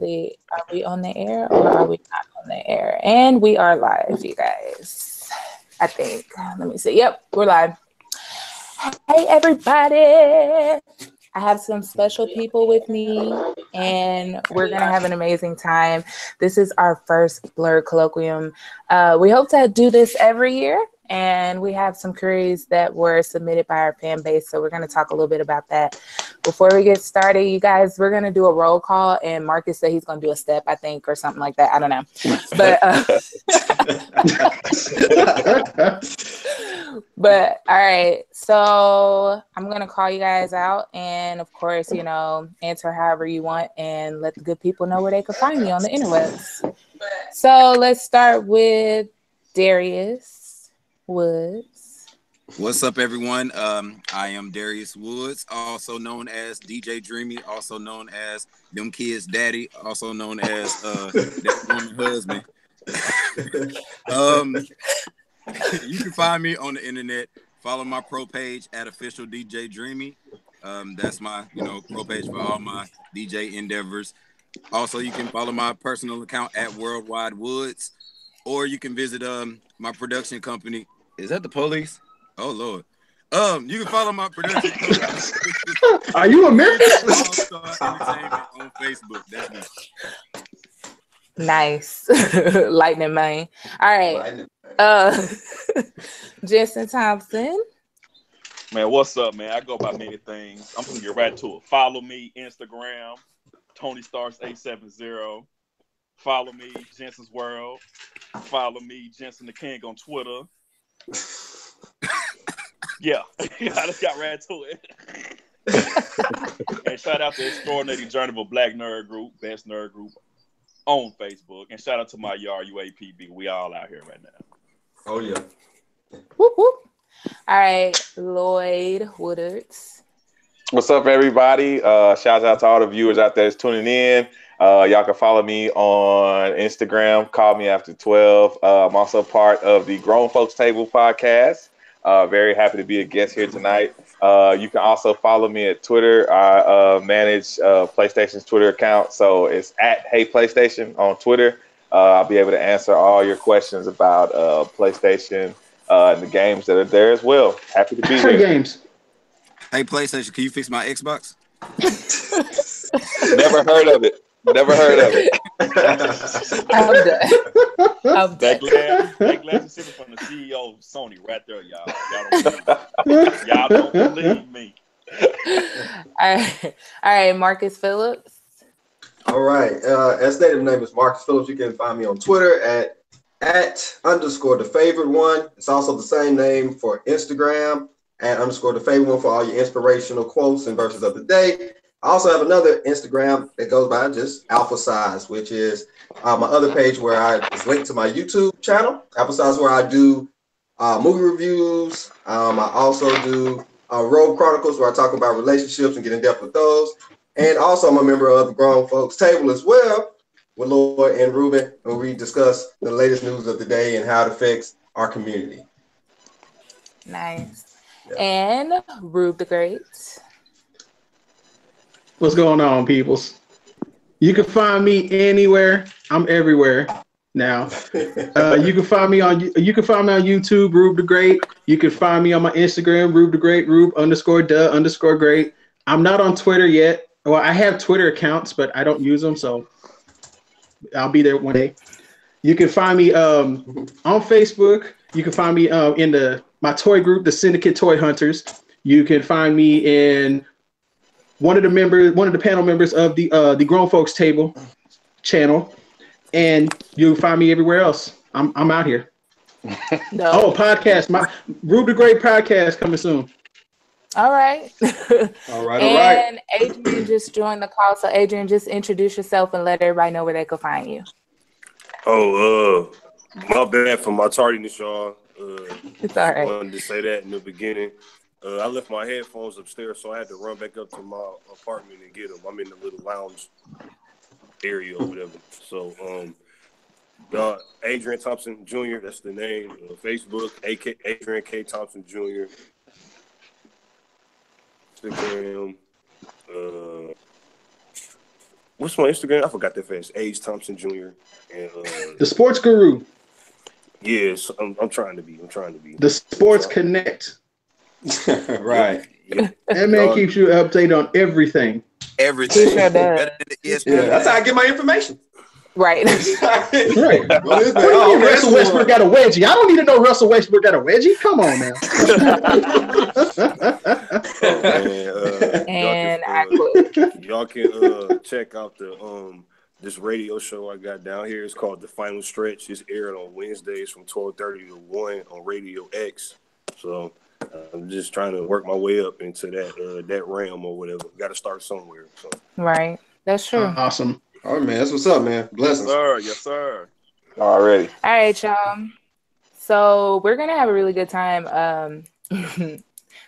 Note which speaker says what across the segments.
Speaker 1: actually, are we on the air or are we not on the air? And we are live, you guys. I think. Let me see. Yep, we're live. Hey, everybody. I have some special people with me, and we're going to have an amazing time. This is our first Blerd Colloquium. We hope to do this every year, and we have some queries that were submitted by our fan base, so we're going to talk a little bit about that. Before we get started, you guys, we're going to do a roll call, and Marcus said he's going to do a step, I think, or something like that. I don't know. But all right, so I'm going to call you guys out, and of course, you know, answer however you want and let the good people know where they can find me on the interwebs. So let's start with Darius Woods.
Speaker 2: What's up, everyone? I am Darius Woods, also known as DJ Dreamy, also known as Them Kids Daddy, also known as That Woman Husband. You can find me on the internet. Follow my pro page at official DJ Dreamy. That's my, pro page for all my DJ endeavors. Also, you can follow my personal account at Worldwide Woods, or you can visit my production company. Is that the police? Oh Lord. You can follow my production company.
Speaker 3: Are you a Memphis?
Speaker 2: All-Star Entertainment on Facebook. That's me.
Speaker 1: Nice. Lightning man. All right. Jensen Thompson.
Speaker 4: Man, what's up, man? I go by many things. I'm gonna get right to it. Follow me, Instagram, Tony Stars 870. Follow me, Jensen's World. Follow me, Jensen the King on Twitter. Yeah, I just got right to it. And shout out to Extraordinary Journey of a Black Nerd Group, best nerd group on Facebook. And shout out to my yard UAPB. We all out here right now.
Speaker 3: Oh yeah.
Speaker 1: Whoop, whoop. All right, Lloyd Woodards.
Speaker 5: What's up, everybody? Shout out to all the viewers out there that's tuning in. Y'all can follow me on Instagram. Call me after 12. I'm also part of the Grown Folks Table podcast. Very happy to be a guest here tonight. You can also follow me at Twitter. I manage PlayStation's Twitter account, so it's at Hey PlayStation on Twitter. I'll be able to answer all your questions about PlayStation and the games that are there as well. Happy to be here.
Speaker 3: Games.
Speaker 2: Hey, PlayStation, can you fix my Xbox?
Speaker 5: Never heard of it. Never heard of it.
Speaker 1: I'm done.
Speaker 4: That glass is sitting from the CEO of Sony right there, y'all. Y'all don't believe me.
Speaker 1: All right, Marcus Phillips.
Speaker 6: All right. As stated, my name is Marcus Phillips. You can find me on Twitter at _the favorite one. It's also the same name for Instagram at _ the favorite one for all your inspirational quotes and verses of the day. I also have another Instagram that goes by just Alpha Size, which is my other page where it's linked to my YouTube channel. Alpha Size, where I do movie reviews. I also do Road Chronicles, where I talk about relationships and get in depth with those. And also I'm a member of the Grown Folks Table as well with Lloyd and Ruben, where we discuss the latest news of the day and how it affects our community.
Speaker 1: Nice. Yeah. And Rube the Great.
Speaker 3: What's going on, peoples? You can find me anywhere. I'm everywhere now. You can find me on YouTube, Rube the Great. You can find me on my Instagram, Rube the Great, Rube _the_great. I'm not on Twitter yet. Well, I have Twitter accounts, but I don't use them, so I'll be there one day. You can find me on Facebook. You can find me in my toy group, the Syndicate Toy Hunters. You can find me in one of the panel members of the Grown Folks Table channel, and you'll find me everywhere else. I'm out here.
Speaker 1: No.
Speaker 3: Oh, podcast, my Rube the Great podcast coming soon.
Speaker 1: All right.
Speaker 6: All right.
Speaker 1: And Adrian just joined the call. So Adrian, just introduce yourself and let everybody know where they can find you.
Speaker 7: Oh, my bad for my tardiness, y'all.
Speaker 1: It's all right.
Speaker 7: I wanted to say that in the beginning. I left my headphones upstairs, so I had to run back up to my apartment and get them. I'm in the little lounge area or whatever. So, Adrian Thompson Jr., that's the name. Facebook, Adrian K. Thompson Jr. Instagram. what's my Instagram? I forgot that fast. Age Thompson Jr. And
Speaker 3: The Sports Guru.
Speaker 7: yes, I'm trying to be.
Speaker 3: The Sports Connect.
Speaker 6: Right.
Speaker 7: Yeah.
Speaker 3: That man keeps you updated on everything.
Speaker 2: Everything.
Speaker 1: He sure does.
Speaker 2: Better than the ESPN.
Speaker 6: Yeah, that's how I get my information.
Speaker 1: Right.
Speaker 3: Right.
Speaker 6: Well, this man,
Speaker 3: What do you mean
Speaker 6: okay,
Speaker 3: Russell
Speaker 6: this
Speaker 3: Westbrook
Speaker 6: one.
Speaker 3: got a wedgie? I don't need to know Russell Westbrook got a wedgie. Come on now.
Speaker 7: Oh, man,
Speaker 1: And I quote.
Speaker 7: y'all can check out the this radio show I got down here. It's called The Final Stretch. It's aired on Wednesdays from 12:30 to 1 on Radio X. So I'm just trying to work my way up into that realm or whatever. Got to start somewhere. So
Speaker 1: Right. That's true.
Speaker 3: Awesome.
Speaker 6: All right, man. That's what's up, man. Blessings.
Speaker 4: Yes, sir.
Speaker 5: Already.
Speaker 1: All right, y'all. So we're gonna have a really good time.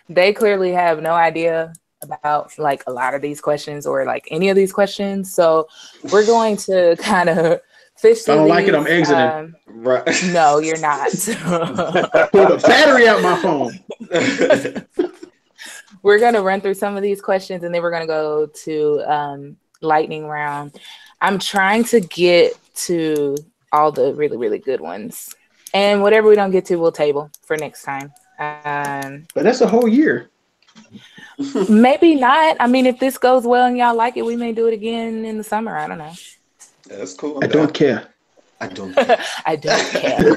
Speaker 1: They clearly have no idea about like a lot of these questions or like any of these questions. So we're going to kind of fish through
Speaker 3: If I don't like
Speaker 1: these.
Speaker 3: it, I'm exiting.
Speaker 6: Right.
Speaker 1: No, you're not.
Speaker 3: Pull the battery out my phone.
Speaker 1: We're gonna run through some of these questions and then we're gonna go to lightning round. I'm trying to get to all the really, really good ones. And whatever we don't get to, we'll table for next time.
Speaker 3: But that's a whole year.
Speaker 1: Maybe not. I mean, if this goes well and y'all like it, we may do it again in the summer. I don't know.
Speaker 6: Yeah, that's cool.
Speaker 3: I don't care.
Speaker 6: I don't care.
Speaker 1: I don't care.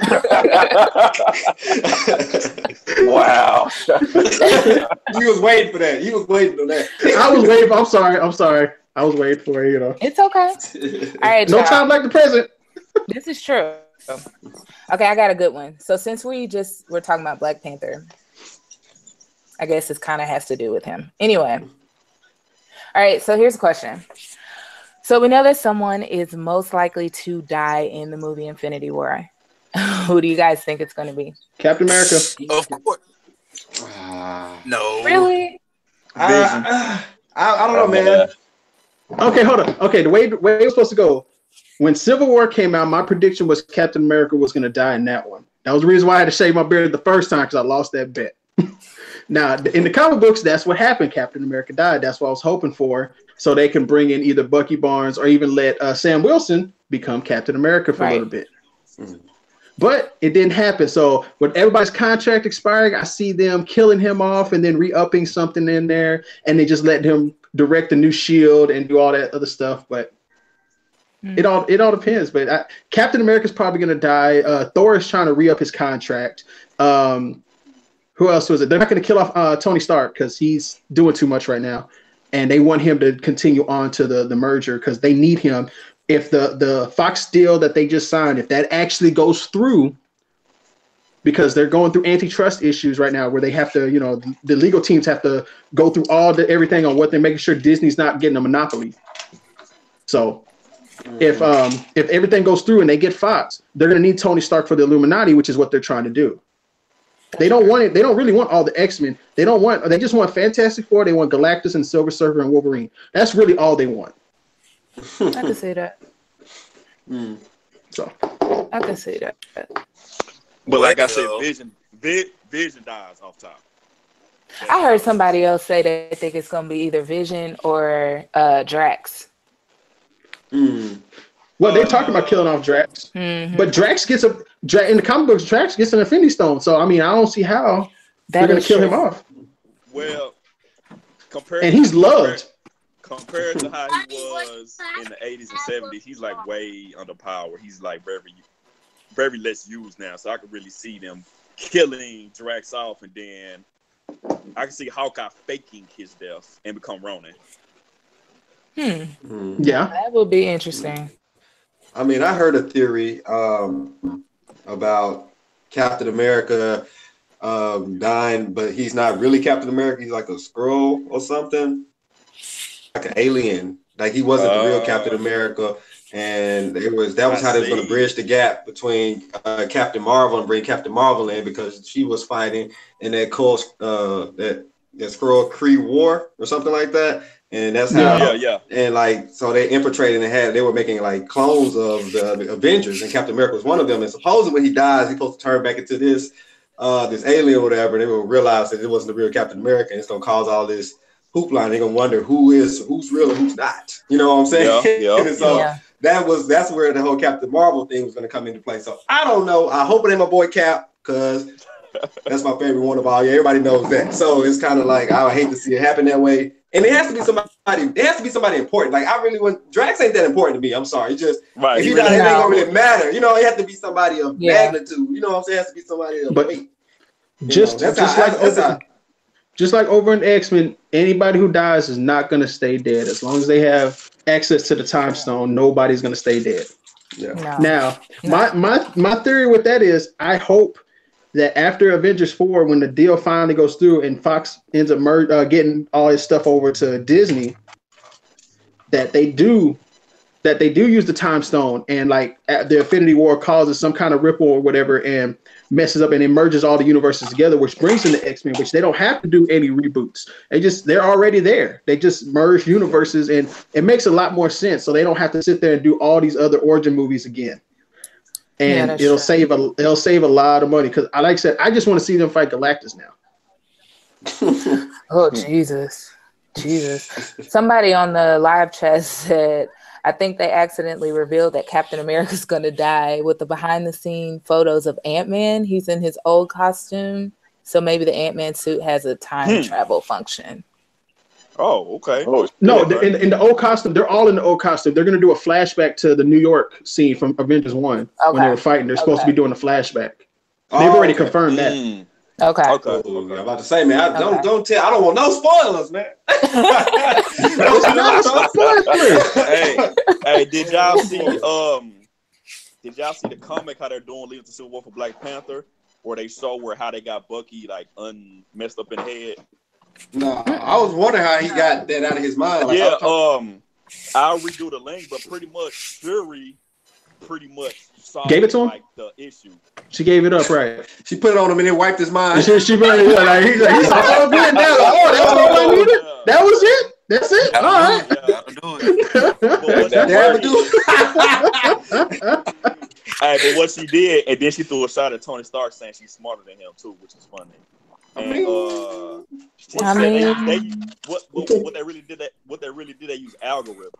Speaker 5: Wow.
Speaker 6: You was waiting for that. You was waiting for that.
Speaker 3: I was waiting. I'm sorry. I was waiting for it, you know.
Speaker 1: It's okay. All right,
Speaker 3: No
Speaker 1: y'all.
Speaker 3: time like the present.
Speaker 1: This is true. Okay, I got a good one. So since we're talking about Black Panther, I guess this kind of has to do with him. Anyway. All right, so here's a question. So we know that someone is most likely to die in the movie Infinity War. Who do you guys think it's going to be?
Speaker 3: Captain America.
Speaker 2: Of course. No.
Speaker 1: Really?
Speaker 6: I don't know, man.
Speaker 3: Okay, hold on. Okay, the way it was supposed to go. When Civil War came out, my prediction was Captain America was going to die in that one. That was the reason why I had to shave my beard the first time, because I lost that bet. Now, in the comic books, that's what happened. Captain America died. That's what I was hoping for, so they can bring in either Bucky Barnes or even let Sam Wilson become Captain America for a little bit. But it didn't happen. So with everybody's contract expiring, I see them killing him off and then re-upping something in there, and they just let him direct the new Shield and do all that other stuff. But it all depends. But Captain America's probably going to die. Thor is trying to re-up his contract. Who else was it? They're not going to kill off Tony Stark because he's doing too much right now, and they want him to continue on to the merger because they need him. If the Fox deal that they just signed, if that actually goes through, because they're going through antitrust issues right now where they have to, the legal teams have to go through everything on what they're making sure Disney's not getting a monopoly. So if everything goes through and they get Fox, they're going to need Tony Stark for the Illuminati, which is what they're trying to do. They don't want it. They don't really want all the X-Men. They just want Fantastic Four. They want Galactus and Silver Surfer and Wolverine. That's really all they want.
Speaker 1: I can see that.
Speaker 3: So
Speaker 1: I can see that.
Speaker 4: But like I said, Vision dies off top.
Speaker 1: I heard somebody else say they think it's going to be either Vision or Drax.
Speaker 3: Well, they're talking about killing off Drax, but Drax gets in the comic books. Drax gets an Infinity Stone, so I mean, I don't see how they're going to kill him off.
Speaker 4: Well,
Speaker 3: and he's loved.
Speaker 4: Compared to how he was in the 80s and 70s, he's like way underpowered. He's like very less used now. So I could really see them killing Drax off, and then I can see Hawkeye faking his death and become Ronin.
Speaker 3: Yeah,
Speaker 1: that would be interesting.
Speaker 6: I mean, I heard a theory about Captain America dying, but he's not really Captain America. He's like a Skrull or something, like an alien. Like he wasn't the real Captain America, and that was how they was going to bridge the gap between Captain Marvel and bring Captain Marvel in, because she was fighting in that that Skrull Kree War or something like that. And that's how, and like, so they infiltrated and they were making like clones of the Avengers, and Captain America was one of them. And supposedly when he dies, he's supposed to turn back into this alien or whatever. And they will realize that it wasn't the real Captain America, and it's gonna cause all this hoopla. They're gonna wonder who's real and who's not. You know what I'm saying?
Speaker 4: Yeah.
Speaker 6: And so that's where the whole Captain Marvel thing was gonna come into play. So I don't know. I hope it ain't my boy Cap, because that's my favorite one of all. Yeah, everybody knows that. So it's kind of like I would hate to see it happen that way. And it has to be somebody. It has to be somebody important. Like I really want Drax ain't that important to me. I'm sorry. It's just if he not, it ain't gonna really matter. You know, it has to be somebody of magnitude. You know what I'm saying? It has to be somebody of weight.
Speaker 3: Just like over in X-Men, anybody who dies is not gonna stay dead. As long as they have access to the time stone, nobody's gonna stay dead. Yeah. Now, my theory with that is I hope that after Avengers 4, when the deal finally goes through and Fox ends up getting all his stuff over to Disney, that they do use the time stone, and like the Infinity War causes some kind of ripple or whatever and messes up and it merges all the universes together, which brings in the X-Men, which they don't have to do any reboots. They're already there. They just merge universes and it makes a lot more sense. So they don't have to sit there and do all these other origin movies again. And it'll save a lot of money, because like I said, I just want to see them fight Galactus now.
Speaker 1: Oh Jesus. Somebody on the live chat said, I think they accidentally revealed that Captain America's gonna die with the behind the scene photos of Ant-Man. He's in his old costume, so maybe the Ant-Man suit has a time travel function.
Speaker 4: Oh, okay.
Speaker 3: No, in the old costume, they're all in the old costume. They're going to do a flashback to the New York scene from Avengers 1 when they were fighting. They're supposed to be doing a flashback. They've already confirmed that.
Speaker 1: Okay.
Speaker 6: I'm about to say, man, don't tell. I don't want no spoilers, man.
Speaker 4: Hey, did y'all see the comic how they're doing leading to Civil War for Black Panther, where they show how they got Bucky like messed up in the head?
Speaker 6: No, I was wondering how he got that out of his mind. Like,
Speaker 4: I'll redo the link, but pretty much Shuri
Speaker 3: gave it to him.
Speaker 4: Like the issue.
Speaker 3: She gave it up, right?
Speaker 6: She put it on him and then wiped his mind.
Speaker 3: She really like he's all good now. Oh, that's all I needed. That was it. That's it. All right.
Speaker 4: That'll do it. But what she did, and then she threw a shot at Tony Stark saying she's smarter than him too, which is funny. And what they really did, they use algorithms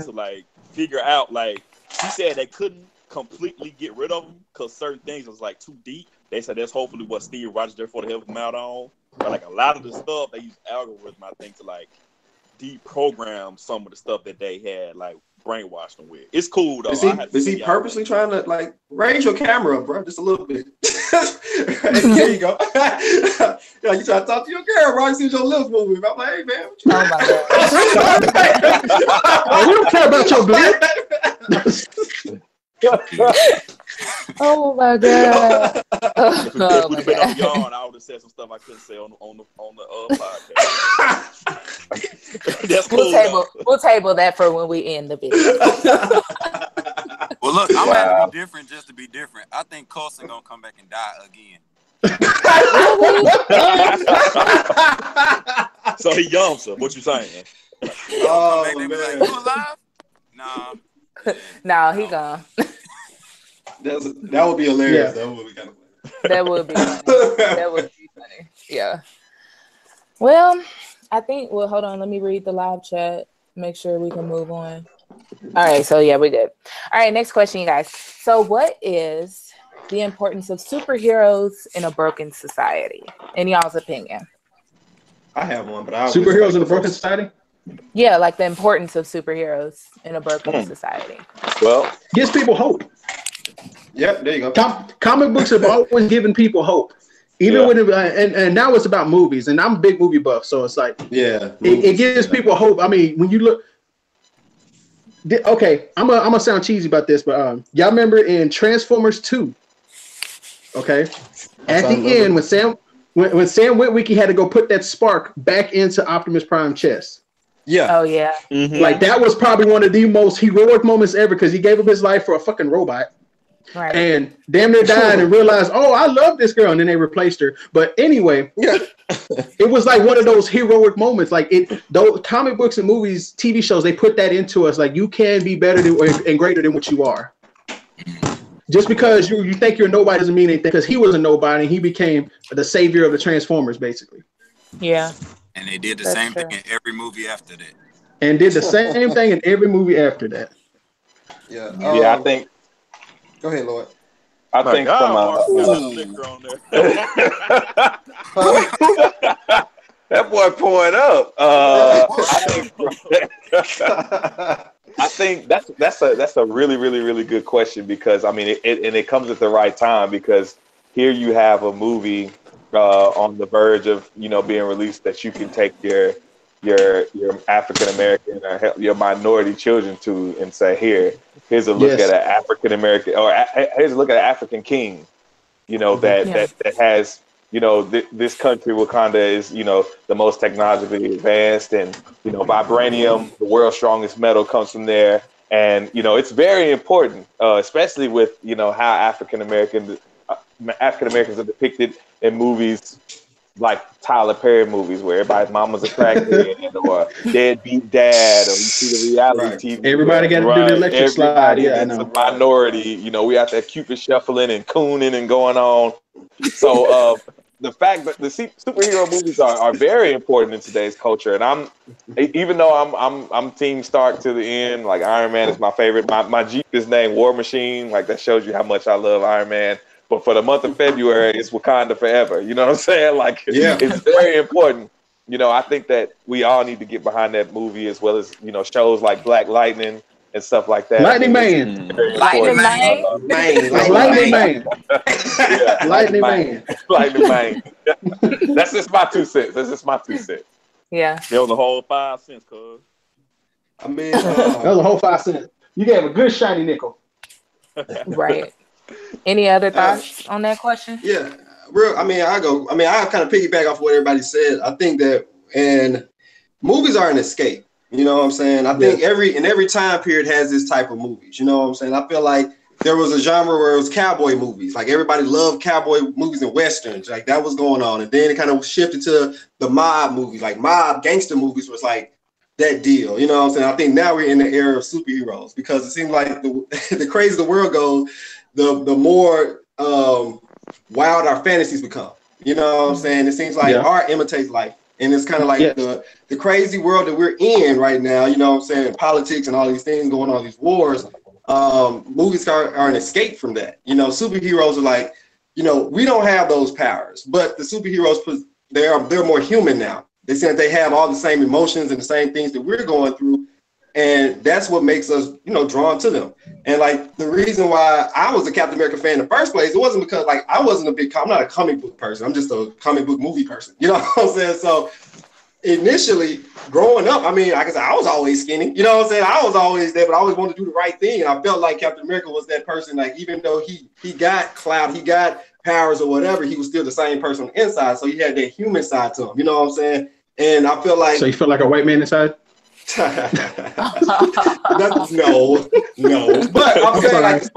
Speaker 4: to like figure out. Like she said, they couldn't completely get rid of them because certain things was like too deep. They said that's hopefully what Steve Rogers therefore to help them out on. But like a lot of the stuff, they use algorithms, I think, to like deprogram some of the stuff that they had like brainwashed them with. It's cool though.
Speaker 6: Is he purposely trying to like raise your camera up, bro, just a little bit? There you go. Yeah, you try to talk to your girl, bro. You see your lips moving. I'm like, hey man, what you
Speaker 3: we don't care about your blood.
Speaker 1: Oh my god!
Speaker 4: If it would have been on Yarn, I would have said some stuff I couldn't say on the podcast. That's cool.
Speaker 1: We'll table that for when we end the video.
Speaker 2: Well, look, I'm gonna be different just to be different. I think Coulson gonna come back and die again.
Speaker 4: So he young, so what you saying?
Speaker 2: Oh, man. Like, you alive? Nah.
Speaker 1: No, he gone.
Speaker 6: That would be hilarious.
Speaker 1: Yeah. That would be funny. That would be funny. Yeah. Well, I think. Well, hold on. Let me read the live chat. Make sure we can move on. All right. So yeah, we good. All right. Next question, you guys. So, what is the importance of superheroes in a broken society? In y'all's opinion?
Speaker 6: I have one, but
Speaker 3: superheroes in a broken society.
Speaker 1: Yeah, like the importance of superheroes in a broken society.
Speaker 5: Well,
Speaker 3: gives people hope.
Speaker 6: Yep, there you go.
Speaker 3: Comic books have always given people hope, even when and now it's about movies, and I'm a big movie buff, so it's like it gives people hope. I mean, when you look, okay, I'm gonna sound cheesy about this, but y'all remember in Transformers 2? Okay, at the end when Sam Witwicky had to go put that spark back into Optimus Prime's chest.
Speaker 6: Yeah.
Speaker 1: Oh yeah.
Speaker 3: Mm-hmm. Like that was probably one of the most heroic moments ever because he gave up his life for a fucking robot.
Speaker 1: Right.
Speaker 3: And damn near died and realized, oh, I love this girl, and then they replaced her. But anyway, it was like one of those heroic moments. Like those comic books and movies, TV shows, they put that into us. Like you can be better than and greater than what you are. Just because you think you're nobody doesn't mean anything. Because he was a nobody, and he became the savior of the Transformers, basically.
Speaker 1: Yeah,
Speaker 2: And they did the
Speaker 1: that's
Speaker 2: same thing
Speaker 1: true.
Speaker 2: in every movie after that.
Speaker 3: And did the same thing in every movie after that.
Speaker 6: Yeah.
Speaker 1: Yeah.
Speaker 5: Yeah, I think
Speaker 6: Go ahead, Lloyd.
Speaker 5: I
Speaker 4: My
Speaker 5: think from
Speaker 4: God, Marcus got that
Speaker 1: Ooh.
Speaker 4: liquor on there.
Speaker 6: Huh?
Speaker 5: that boy pouring up. I think that's a really really good question because I mean it comes at the right time because here you have a movie on the verge of being released that you can take your African American or your minority children to and say here's a look at
Speaker 3: Yes.
Speaker 5: an African American or here's a look at an African king that
Speaker 1: Yeah.
Speaker 5: that has this country Wakanda is the most technologically advanced and vibranium, the world's strongest metal comes from there, and it's very important, especially with how African Americans are depicted in movies like Tyler Perry movies where everybody's mama's a crackhead or deadbeat dad, or you see the reality
Speaker 6: Right.
Speaker 5: TV
Speaker 3: Everybody
Speaker 5: where
Speaker 3: got to do the
Speaker 4: Right.
Speaker 3: electric slide.
Speaker 5: everybody
Speaker 3: Yeah, I
Speaker 5: that's a
Speaker 3: know.
Speaker 5: minority, we out there Cupid shuffling and cooning and going on. So the fact that the superhero movies are very important in today's culture, and even though I'm Team Stark to the end, like Iron Man is my favorite. My Jeep is named War Machine, like that shows you how much I love Iron Man. But for the month of February, it's Wakanda forever. You know what I'm saying? Like
Speaker 6: Yeah.
Speaker 5: it's very important. I think that we all need to get behind that movie as well as shows like Black Lightning and stuff like that. I
Speaker 3: Lightning
Speaker 5: mean, it's
Speaker 3: Man.
Speaker 5: very
Speaker 1: Lightning
Speaker 5: important.
Speaker 1: Man.
Speaker 6: Man,
Speaker 3: That's
Speaker 6: lightning,
Speaker 3: Lightning
Speaker 6: man.
Speaker 3: Man.
Speaker 5: Yeah,
Speaker 3: Lightning Man.
Speaker 5: Lightning Man. That's just my 2 cents. That's just my 2 cents.
Speaker 1: Yeah.
Speaker 4: It was a whole 5 cents, cuz.
Speaker 6: I mean,
Speaker 3: That was a whole 5 cents. You gave a good shiny nickel.
Speaker 1: Right. Any other
Speaker 6: uh,
Speaker 1: thoughts on that question?
Speaker 6: yeah, real. I mean, I kind of piggyback off what everybody said. I think that, and movies are an escape. You know what I'm saying? I think
Speaker 3: Yes.
Speaker 6: every time period has this type of movies. You know what I'm saying? I feel like there was a genre where it was cowboy movies. Like everybody loved cowboy movies and westerns. Like that was going on. And then it kind of shifted to the mob movies. Like mob gangster movies was like that deal. You know what I'm saying? I think now we're in the era of superheroes because it seems like the crazier the world goes, the more wild our fantasies become. You know what I'm saying? It seems like
Speaker 3: Yeah.
Speaker 6: art imitates life. And it's kind of like
Speaker 3: Yes.
Speaker 6: the crazy world that we're in right now, you know what I'm saying? Politics and all these things going on, these wars. Movies are an escape from that. Superheroes are like, we don't have those powers, but the superheroes, they're more human now. They say that they have all the same emotions and the same things that we're going through. And that's what makes us, drawn to them. And like the reason why I was a Captain America fan in the first place, it wasn't because like I wasn't I'm not a comic book person. I'm just a comic book movie person. You know what I'm saying? So initially growing up, I mean, like I said, I was always skinny. You know what I'm saying? I was always there, but I always wanted to do the right thing. And I felt like Captain America was that person. Like even though he got clout, he got powers or whatever, he was still the same person on the inside. So he had that human side to him. You know what I'm saying? And I feel like
Speaker 3: So you feel like a white man inside?
Speaker 6: no. But I'm saying like as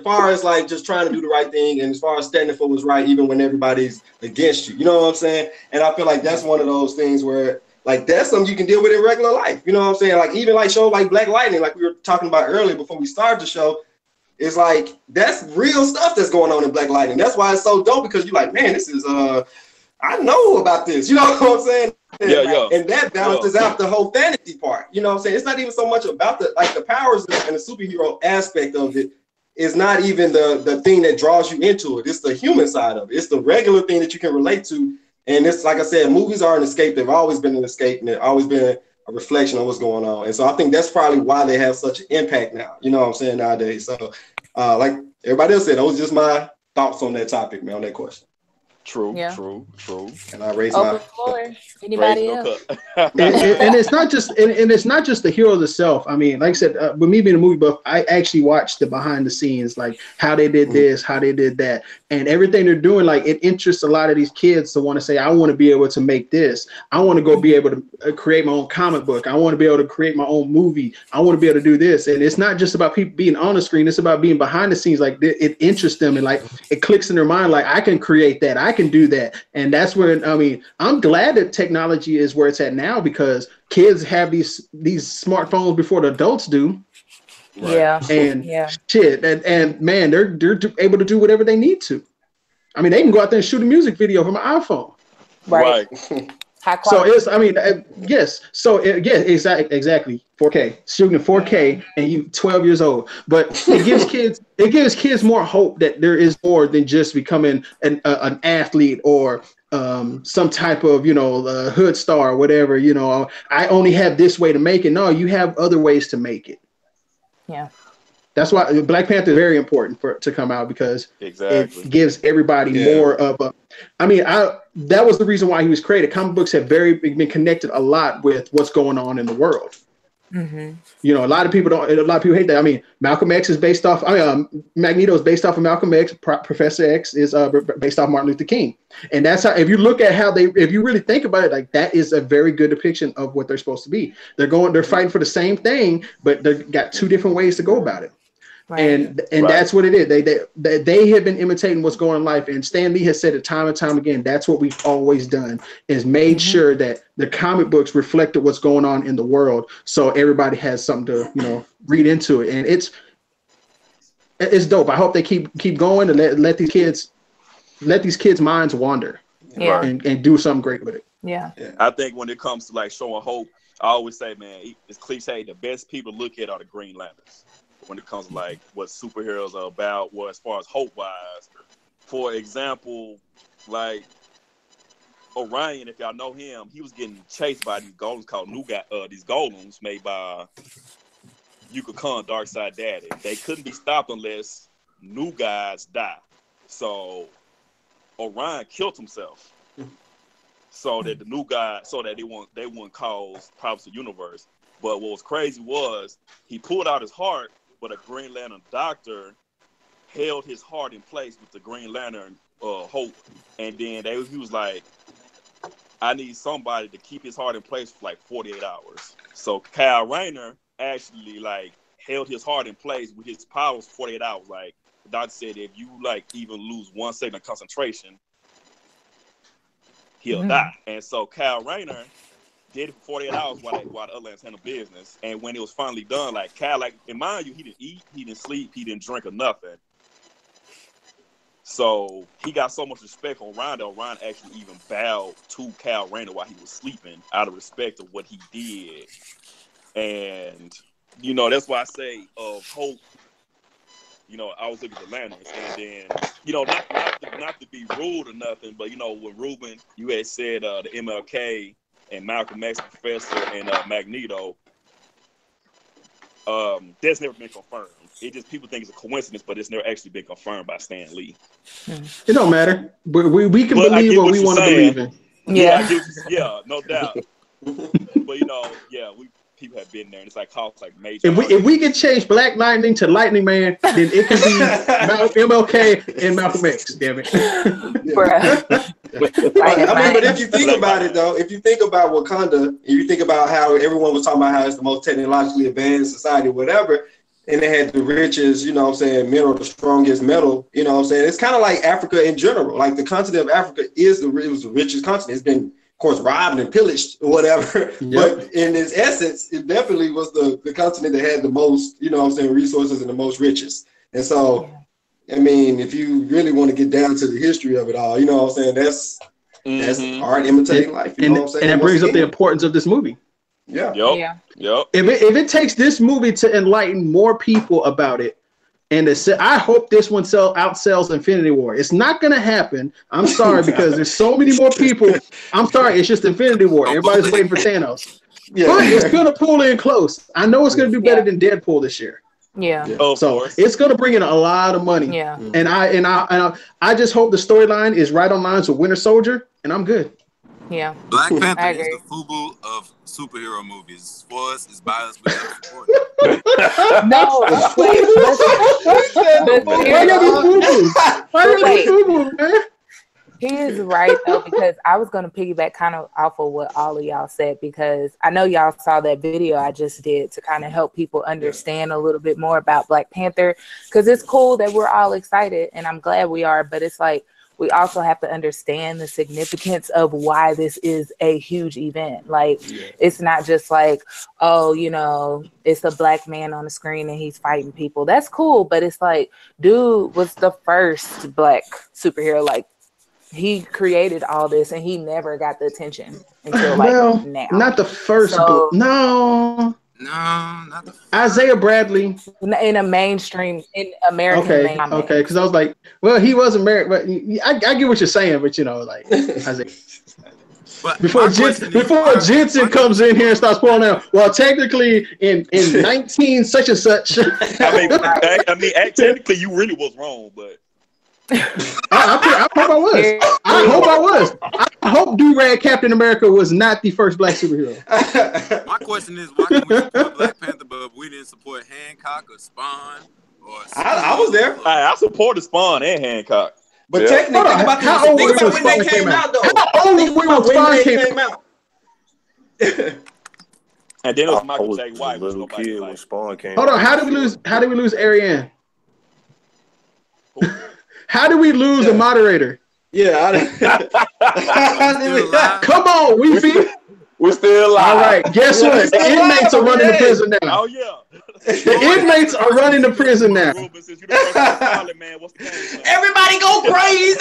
Speaker 6: far as like just trying to do the right thing and as far as standing for what's right, even when everybody's against you. You know what I'm saying? And I feel like that's one of those things where like that's something you can deal with in regular life. You know what I'm saying? Like even like shows like Black Lightning, like we were talking about earlier before we started the show. It's like that's real stuff that's going on in Black Lightning. That's why it's so dope because you're like, man, this is I know about this. You know what I'm saying? And that balances out the whole fantasy part. You know what I'm saying? It's not even so much about the powers and the superhero aspect of it is not even the thing that draws you into it. It's the human side of it. It's the regular thing that you can relate to. And it's like I said, movies are an escape. They've always been an escape and they've always been a reflection of what's going on. And so I think that's probably why they have such an impact now. You know what I'm saying, nowadays. So like everybody else said, those are just my thoughts on that topic, man, on that question.
Speaker 4: True.
Speaker 6: And I raise
Speaker 1: Open
Speaker 6: my
Speaker 1: floor. Anybody
Speaker 4: no
Speaker 1: else?
Speaker 3: and it's not just and it's not just the heroes itself. I mean, like I said, with me being a movie buff, I actually watched the behind the scenes, like how they did this, how they did that, and everything they're doing. Like it interests a lot of these kids to want to say, I want to be able to make this. I want to go be able to create my own comic book. I want to be able to create my own movie. I want to be able to do this. And it's not just about people being on the screen. It's about being behind the scenes. Like it interests them and like it clicks in their mind. Like I can create that. I can do that. And that's where, I mean, I'm glad that technology is where it's at now because kids have these smartphones before the adults do.
Speaker 6: Right.
Speaker 1: Yeah.
Speaker 3: And
Speaker 1: Yeah.
Speaker 3: shit. And man, they're able to do whatever they need to. I mean, they can go out there and shoot a music video from an iPhone.
Speaker 1: Right. High
Speaker 3: So
Speaker 1: quality.
Speaker 3: it's, I mean, yes. So exactly 4K, shooting in 4K, and you 12 years old. But it gives kids more hope that there is more than just becoming an athlete or some type of hood star or whatever. I only have this way to make it. No, you have other ways to make it.
Speaker 1: Yeah.
Speaker 3: That's why Black Panther is very important to come out, because
Speaker 4: Exactly.
Speaker 3: it gives everybody more of a. I mean, that was the reason why he was created. Comic books have been connected a lot with what's going on in the world.
Speaker 1: Mm-hmm.
Speaker 3: A lot of people hate that. I mean, Malcolm X is based off. Magneto is based off of Malcolm X. Professor X is based off Martin Luther King, and that's how. If you look at how if you really think about it, like, that is a very good depiction of what they're supposed to be. They're fighting for the same thing, but they've got two different ways to go about it. Right. And that's what it is. They have been imitating what's going on in life, and Stan Lee has said it time and time again. That's what we've always done, is made sure that the comic books reflected what's going on in the world, so everybody has something to read into it. And it's dope. I hope they keep going and let these kids' minds wander, and do something great with it.
Speaker 1: Yeah.
Speaker 4: I think when it comes to like showing hope, I always say, man, it's cliche. The best people to look at are the Green Lanterns. When it comes to like what superheroes are about, as far as hope wise. For example, like Orion, if y'all know him, he was getting chased by these golems called these golems made by Yuka Khan, Darkseid Daddy. They couldn't be stopped unless new guys die. So Orion killed himself so that they wouldn't cause problems to the universe. But what was crazy was he pulled out his heart, but a Green Lantern doctor held his heart in place with the Green Lantern hope. And then he was like, I need somebody to keep his heart in place for like 48 hours. So Kyle Rayner actually like held his heart in place with his powers for 48 hours. Like the doctor said, if you like even lose 1 second of concentration, he'll die. And so Kyle Rayner did it for 48 hours while the other lands handled business. And when it was finally done, like Cal, like, and mind you, he didn't eat, he didn't sleep, he didn't drink or nothing. So he got so much respect on Ron that Ron actually even bowed to Cal Rayner while he was sleeping out of respect of what he did. And, that's why I say of hope, I was looking at the lanterns, and then, not to be rude or nothing, but, when Ruben, you had said the MLK and Malcolm X, Professor, and Magneto, that's never been confirmed. It just, people think it's a coincidence, but it's never actually been confirmed by Stan Lee.
Speaker 3: It don't matter. We can believe what we want to believe in.
Speaker 4: Yeah, no doubt. But people have been there, and it's like major.
Speaker 3: If we can change Black Lightning to Lightning Man, then it can be MLK and Malcolm X. Damn it.
Speaker 6: But if you think about it, though, if you think about Wakanda, and you think about how everyone was talking about how it's the most technologically advanced society, whatever, and they had the richest, mineral, the strongest metal, it's kind of like Africa in general. Like the continent of Africa was the richest continent. It's been, of course, robbed and pillaged or whatever. Yep. But in its essence, it definitely was the continent that had the most, resources and the most richest. And so, I mean, if you really want to get down to the history of it all, that's art imitating life.
Speaker 3: And that brings up the importance of this movie.
Speaker 6: Yeah.
Speaker 4: Yep.
Speaker 3: If it takes this movie to enlighten more people about it, and I hope this one outsells Infinity War. It's not going to happen. I'm sorry, because there's so many more people. I'm sorry, it's just Infinity War. Everybody's waiting for Thanos. Yeah. But it's going to pull in close. I know it's going to do better than Deadpool this year.
Speaker 1: Yeah.
Speaker 3: So it's going to bring in a lot of money.
Speaker 1: Yeah.
Speaker 3: And I just hope the storyline is right on lines with Winter Soldier, and I'm good.
Speaker 1: Yeah.
Speaker 2: Black Panther is the FUBU of superhero movies. For us, it's by us, we have to support it.
Speaker 1: No, he is right, though, because I was going to piggyback kind of off of what all of y'all said, because I know y'all saw that video I just did to kind of help people understand a little bit more about Black Panther, because it's cool that we're all excited, and I'm glad we are, but it's like, we also have to understand the significance of why this is a huge event. Like, it's not just like, it's a black man on the screen and he's fighting people. That's cool, but it's like, dude was the first black superhero. Like, He created all this, and he never got the attention until now.
Speaker 3: Not the first.
Speaker 2: No, not the first.
Speaker 3: Isaiah Bradley
Speaker 1: in a mainstream, in American.
Speaker 3: Okay, because I was like, well, he was American, but I get what you're saying, but Isaiah. But before Jensen comes in here and starts pulling out, well, technically in 19 such and such.
Speaker 4: I mean, technically you really was wrong, but
Speaker 3: I hope I was. I hope Do-Rag Captain America was not the first black superhero.
Speaker 2: My question is, why can we support Black Panther, but we didn't support Hancock or Spawn?
Speaker 6: I was there.
Speaker 4: I supported Spawn and Hancock.
Speaker 6: But technically, think about when they came out, though.
Speaker 3: How old were when Spawn came out?
Speaker 4: And then it was Michael J. White.
Speaker 7: Little kid when Spawn came.
Speaker 3: Hold on, how did we lose Ariane? How did we lose the moderator?
Speaker 6: Yeah,
Speaker 3: come on,
Speaker 5: we're still alive.
Speaker 3: All right, guess what? The inmates are running the prison now.
Speaker 4: Oh yeah,
Speaker 3: the inmates are running the prison now.
Speaker 6: Everybody go crazy!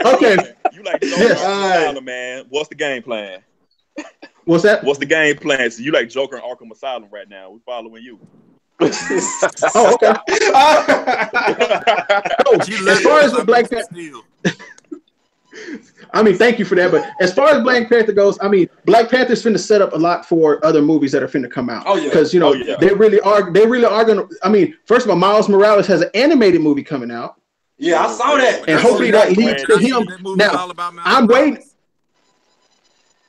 Speaker 3: Okay.
Speaker 4: You like Joker Arkham Asylum, man? What's the game plan?
Speaker 3: What's that?
Speaker 4: What's the game plan? So you like Joker and Arkham Asylum right now? We're following you.
Speaker 3: Oh, okay. As far as the Black Panther, I mean, thank you for that. But as far as Black Panther goes, I mean, Black Panther's finna set up a lot for other movies that are finna come out.
Speaker 6: Oh yeah,
Speaker 3: because they really are gonna. I mean, first of all, Miles Morales has an animated movie coming out.
Speaker 6: Yeah, I saw that,
Speaker 3: and hopefully that leads to him. Now, I'm waiting.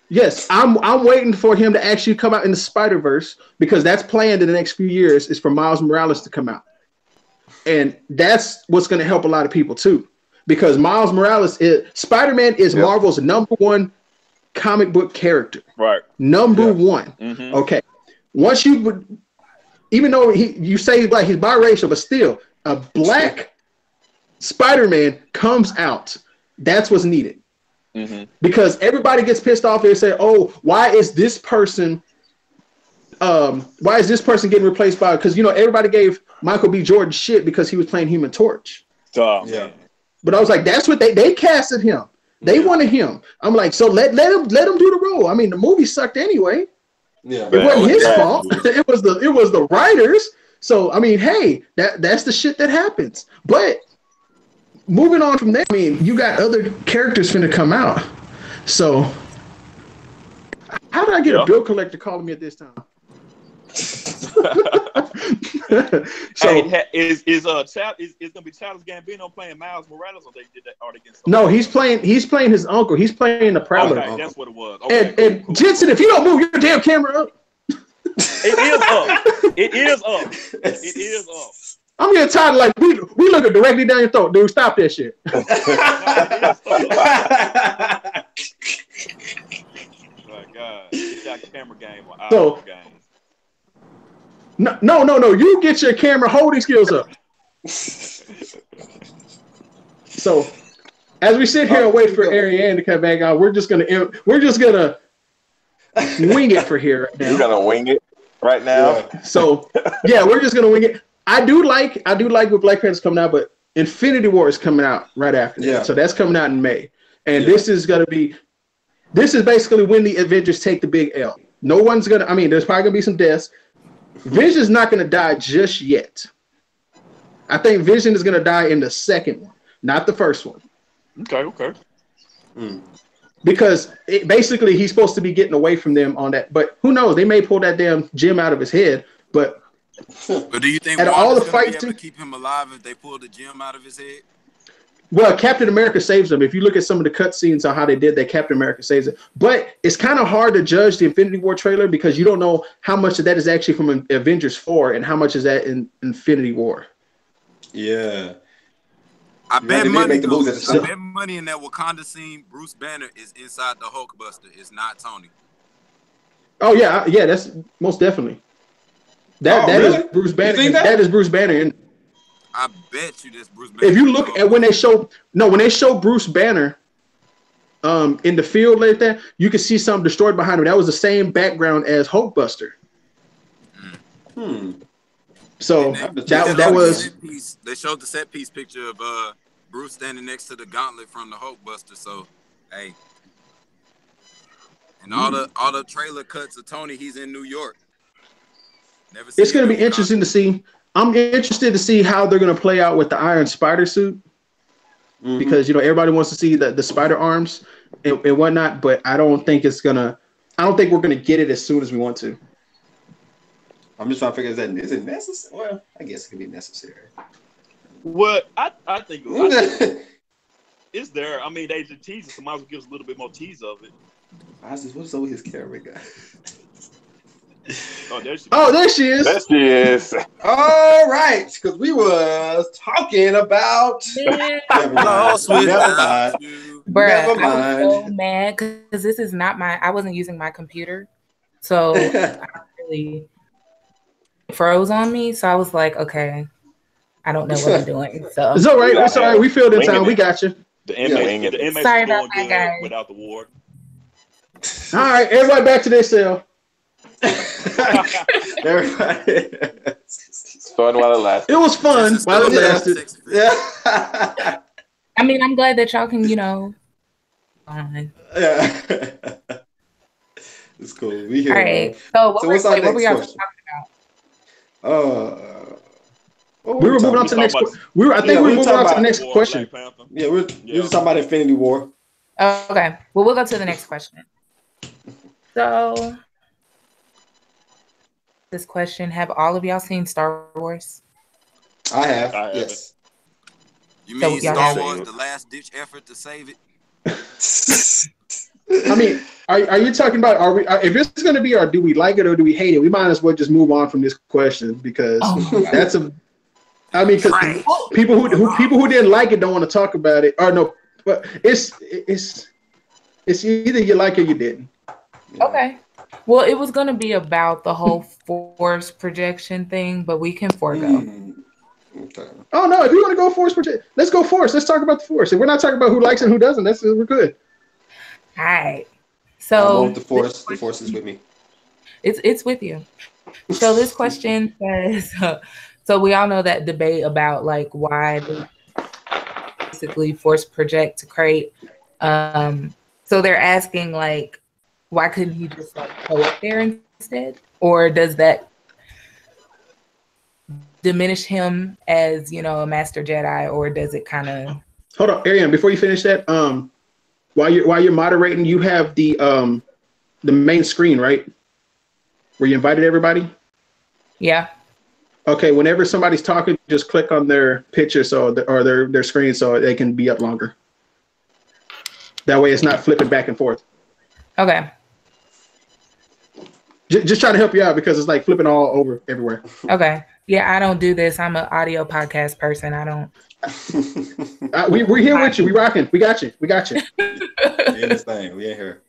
Speaker 3: Yes, I'm waiting for him to actually come out in the Spider-Verse because that's planned in the next few years is for Miles Morales to come out. And that's what's going to help a lot of people too. Because Miles Morales Spider-Man is Marvel's #1 comic book character.
Speaker 4: Right.
Speaker 3: Number one. Mm-hmm. Okay. Once even though you say like he's biracial, but still a black Spider-Man comes out. That's what's needed. Mm-hmm. Because everybody gets pissed off and say, "Oh, why is this person getting replaced by?" Because everybody gave Michael B. Jordan shit because he was playing Human Torch.
Speaker 6: Yeah,
Speaker 3: but I was like, that's what they casted him. They wanted him. I'm like, so let him do the role. I mean, the movie sucked anyway.
Speaker 6: Yeah,
Speaker 3: it wasn't his fault. It was the writers. So I mean, hey, that's the shit that happens. But moving on from there, I mean, you got other characters finna come out. So, how did I get a bill collector calling me at this time?
Speaker 4: So is gonna be Childish Gambino playing Miles Morales, or they did that? Or they against?
Speaker 3: No, he's playing his uncle. He's playing the Prowler.
Speaker 4: Okay, that's what it was. Okay,
Speaker 3: and Jensen, if you don't move your damn camera up,
Speaker 4: it is up. It is up. It is up.
Speaker 3: I'm getting tired of like we looking directly down your throat, dude. Stop that shit.
Speaker 4: My God, it's got camera game or game.
Speaker 3: No. You get your camera holding skills up. So, as we sit here and wait for Ariane to come back out, we're just gonna wing it for here right now.
Speaker 5: You're gonna wing it right now.
Speaker 3: Yeah. So, yeah, we're just gonna wing it. I do like what Black Panther's coming out, but Infinity War is coming out right after that. Yeah. So that's coming out in May. And this is basically when the Avengers take the big L. There's probably gonna be some deaths. Vision's not gonna die just yet. I think Vision is gonna die in the second one, not the first one.
Speaker 4: Okay.
Speaker 3: Because basically he's supposed to be getting away from them on that, but who knows? They may pull that damn gem out of his head, but
Speaker 2: do you think
Speaker 3: all the
Speaker 2: fights to keep him alive if they pull the gem out of his head?
Speaker 3: Well, Captain America saves him. If you look at some of the cutscenes on how they did that, Captain America saves it. But it's kind of hard to judge the Infinity War trailer because you don't know how much of that is actually from Avengers 4 and how much is that in Infinity War.
Speaker 6: Yeah.
Speaker 2: I bet money in that Wakanda scene, Bruce Banner is inside the Hulkbuster. It's not Tony.
Speaker 3: Oh, yeah. Yeah, that's most definitely. That is Bruce Banner. That is Bruce Banner.
Speaker 2: I bet you this Bruce Banner.
Speaker 3: If you look at when they show Bruce Banner in the field like that, you can see something destroyed behind him. That was the same background as Hulkbuster. So that was.
Speaker 2: They showed the set piece picture of Bruce standing next to the gauntlet from the Hulkbuster. So, hey, and all the trailer cuts of Tony, he's in New York. Never.
Speaker 3: It's going to be interesting to see. I'm interested to see how they're going to play out with the Iron Spider suit, because everybody wants to see the spider arms and whatnot. But I don't think we're going to get it as soon as we want to.
Speaker 6: I'm just trying to figure, is it necessary? Well, I guess it could be necessary.
Speaker 4: Well, I think it's there. I mean, they just tease it, so might as well give us a little bit more tease of it.
Speaker 6: What's over his camera guy?
Speaker 4: Oh, there she is.
Speaker 5: There she is.
Speaker 6: All right, because we was talking about. Never mind.
Speaker 1: I was so mad because this is not I wasn't using my computer, so I really froze on me. So I was like, okay, I don't know what I'm doing. So
Speaker 3: it's all right. It's all right. We filled in time. We got you.
Speaker 4: The inmates
Speaker 1: sorry about that, guys.
Speaker 4: Without the ward.
Speaker 3: All right, everybody back to their cell.
Speaker 6: Everybody.
Speaker 5: It's fun while it lasts.
Speaker 3: It was fun while it lasted.
Speaker 6: Yeah.
Speaker 1: I mean, I'm glad that y'all can, fine.
Speaker 6: Yeah. It's cool. We here.
Speaker 1: All right. So what were y'all talking
Speaker 6: about?
Speaker 3: We were moving on to the next. We were moving on to the next question.
Speaker 6: Yeah, we're just talking about Infinity War.
Speaker 1: Oh, okay. Well, we'll go to the next question. So, this question: have all of y'all seen Star Wars?
Speaker 6: I have. Yes.
Speaker 2: You mean Star Wars: The Last Ditch Effort to Save it?
Speaker 3: I mean, are you talking about? If it's going to be, or do we like it or do we hate it? We might as well just move on from this question because that's a. I mean, because people who didn't like it don't want to talk about it, or no, but it's either you like it or you didn't.
Speaker 1: Okay. Well, it was going to be about the whole force projection thing, but we can forego.
Speaker 6: Okay.
Speaker 3: Oh no! If you want to go force project, let's go force. Let's talk about the force. If we're not talking about who likes it and who doesn't, we're good.
Speaker 1: All right. So
Speaker 6: the force is with me.
Speaker 1: It's with you. So this question says. So we all know that debate about like why they basically force project to create. So they're asking like, why couldn't he just like go up there instead? Or does that diminish him as, a master Jedi, or does it kind of...
Speaker 3: Hold on, Ariane, before you finish that, while you're moderating, you have the main screen, right? Where you invited everybody?
Speaker 1: Yeah.
Speaker 3: Okay, whenever somebody's talking, just click on their picture or their screen so they can be up longer. That way it's not flipping back and forth.
Speaker 1: Okay.
Speaker 3: Just trying to help you out because it's like flipping all over everywhere.
Speaker 1: Okay. Yeah, I don't do this. I'm an audio podcast person. I don't.
Speaker 3: We're here with you. We rocking. We got you. We in
Speaker 6: this thing. We in here.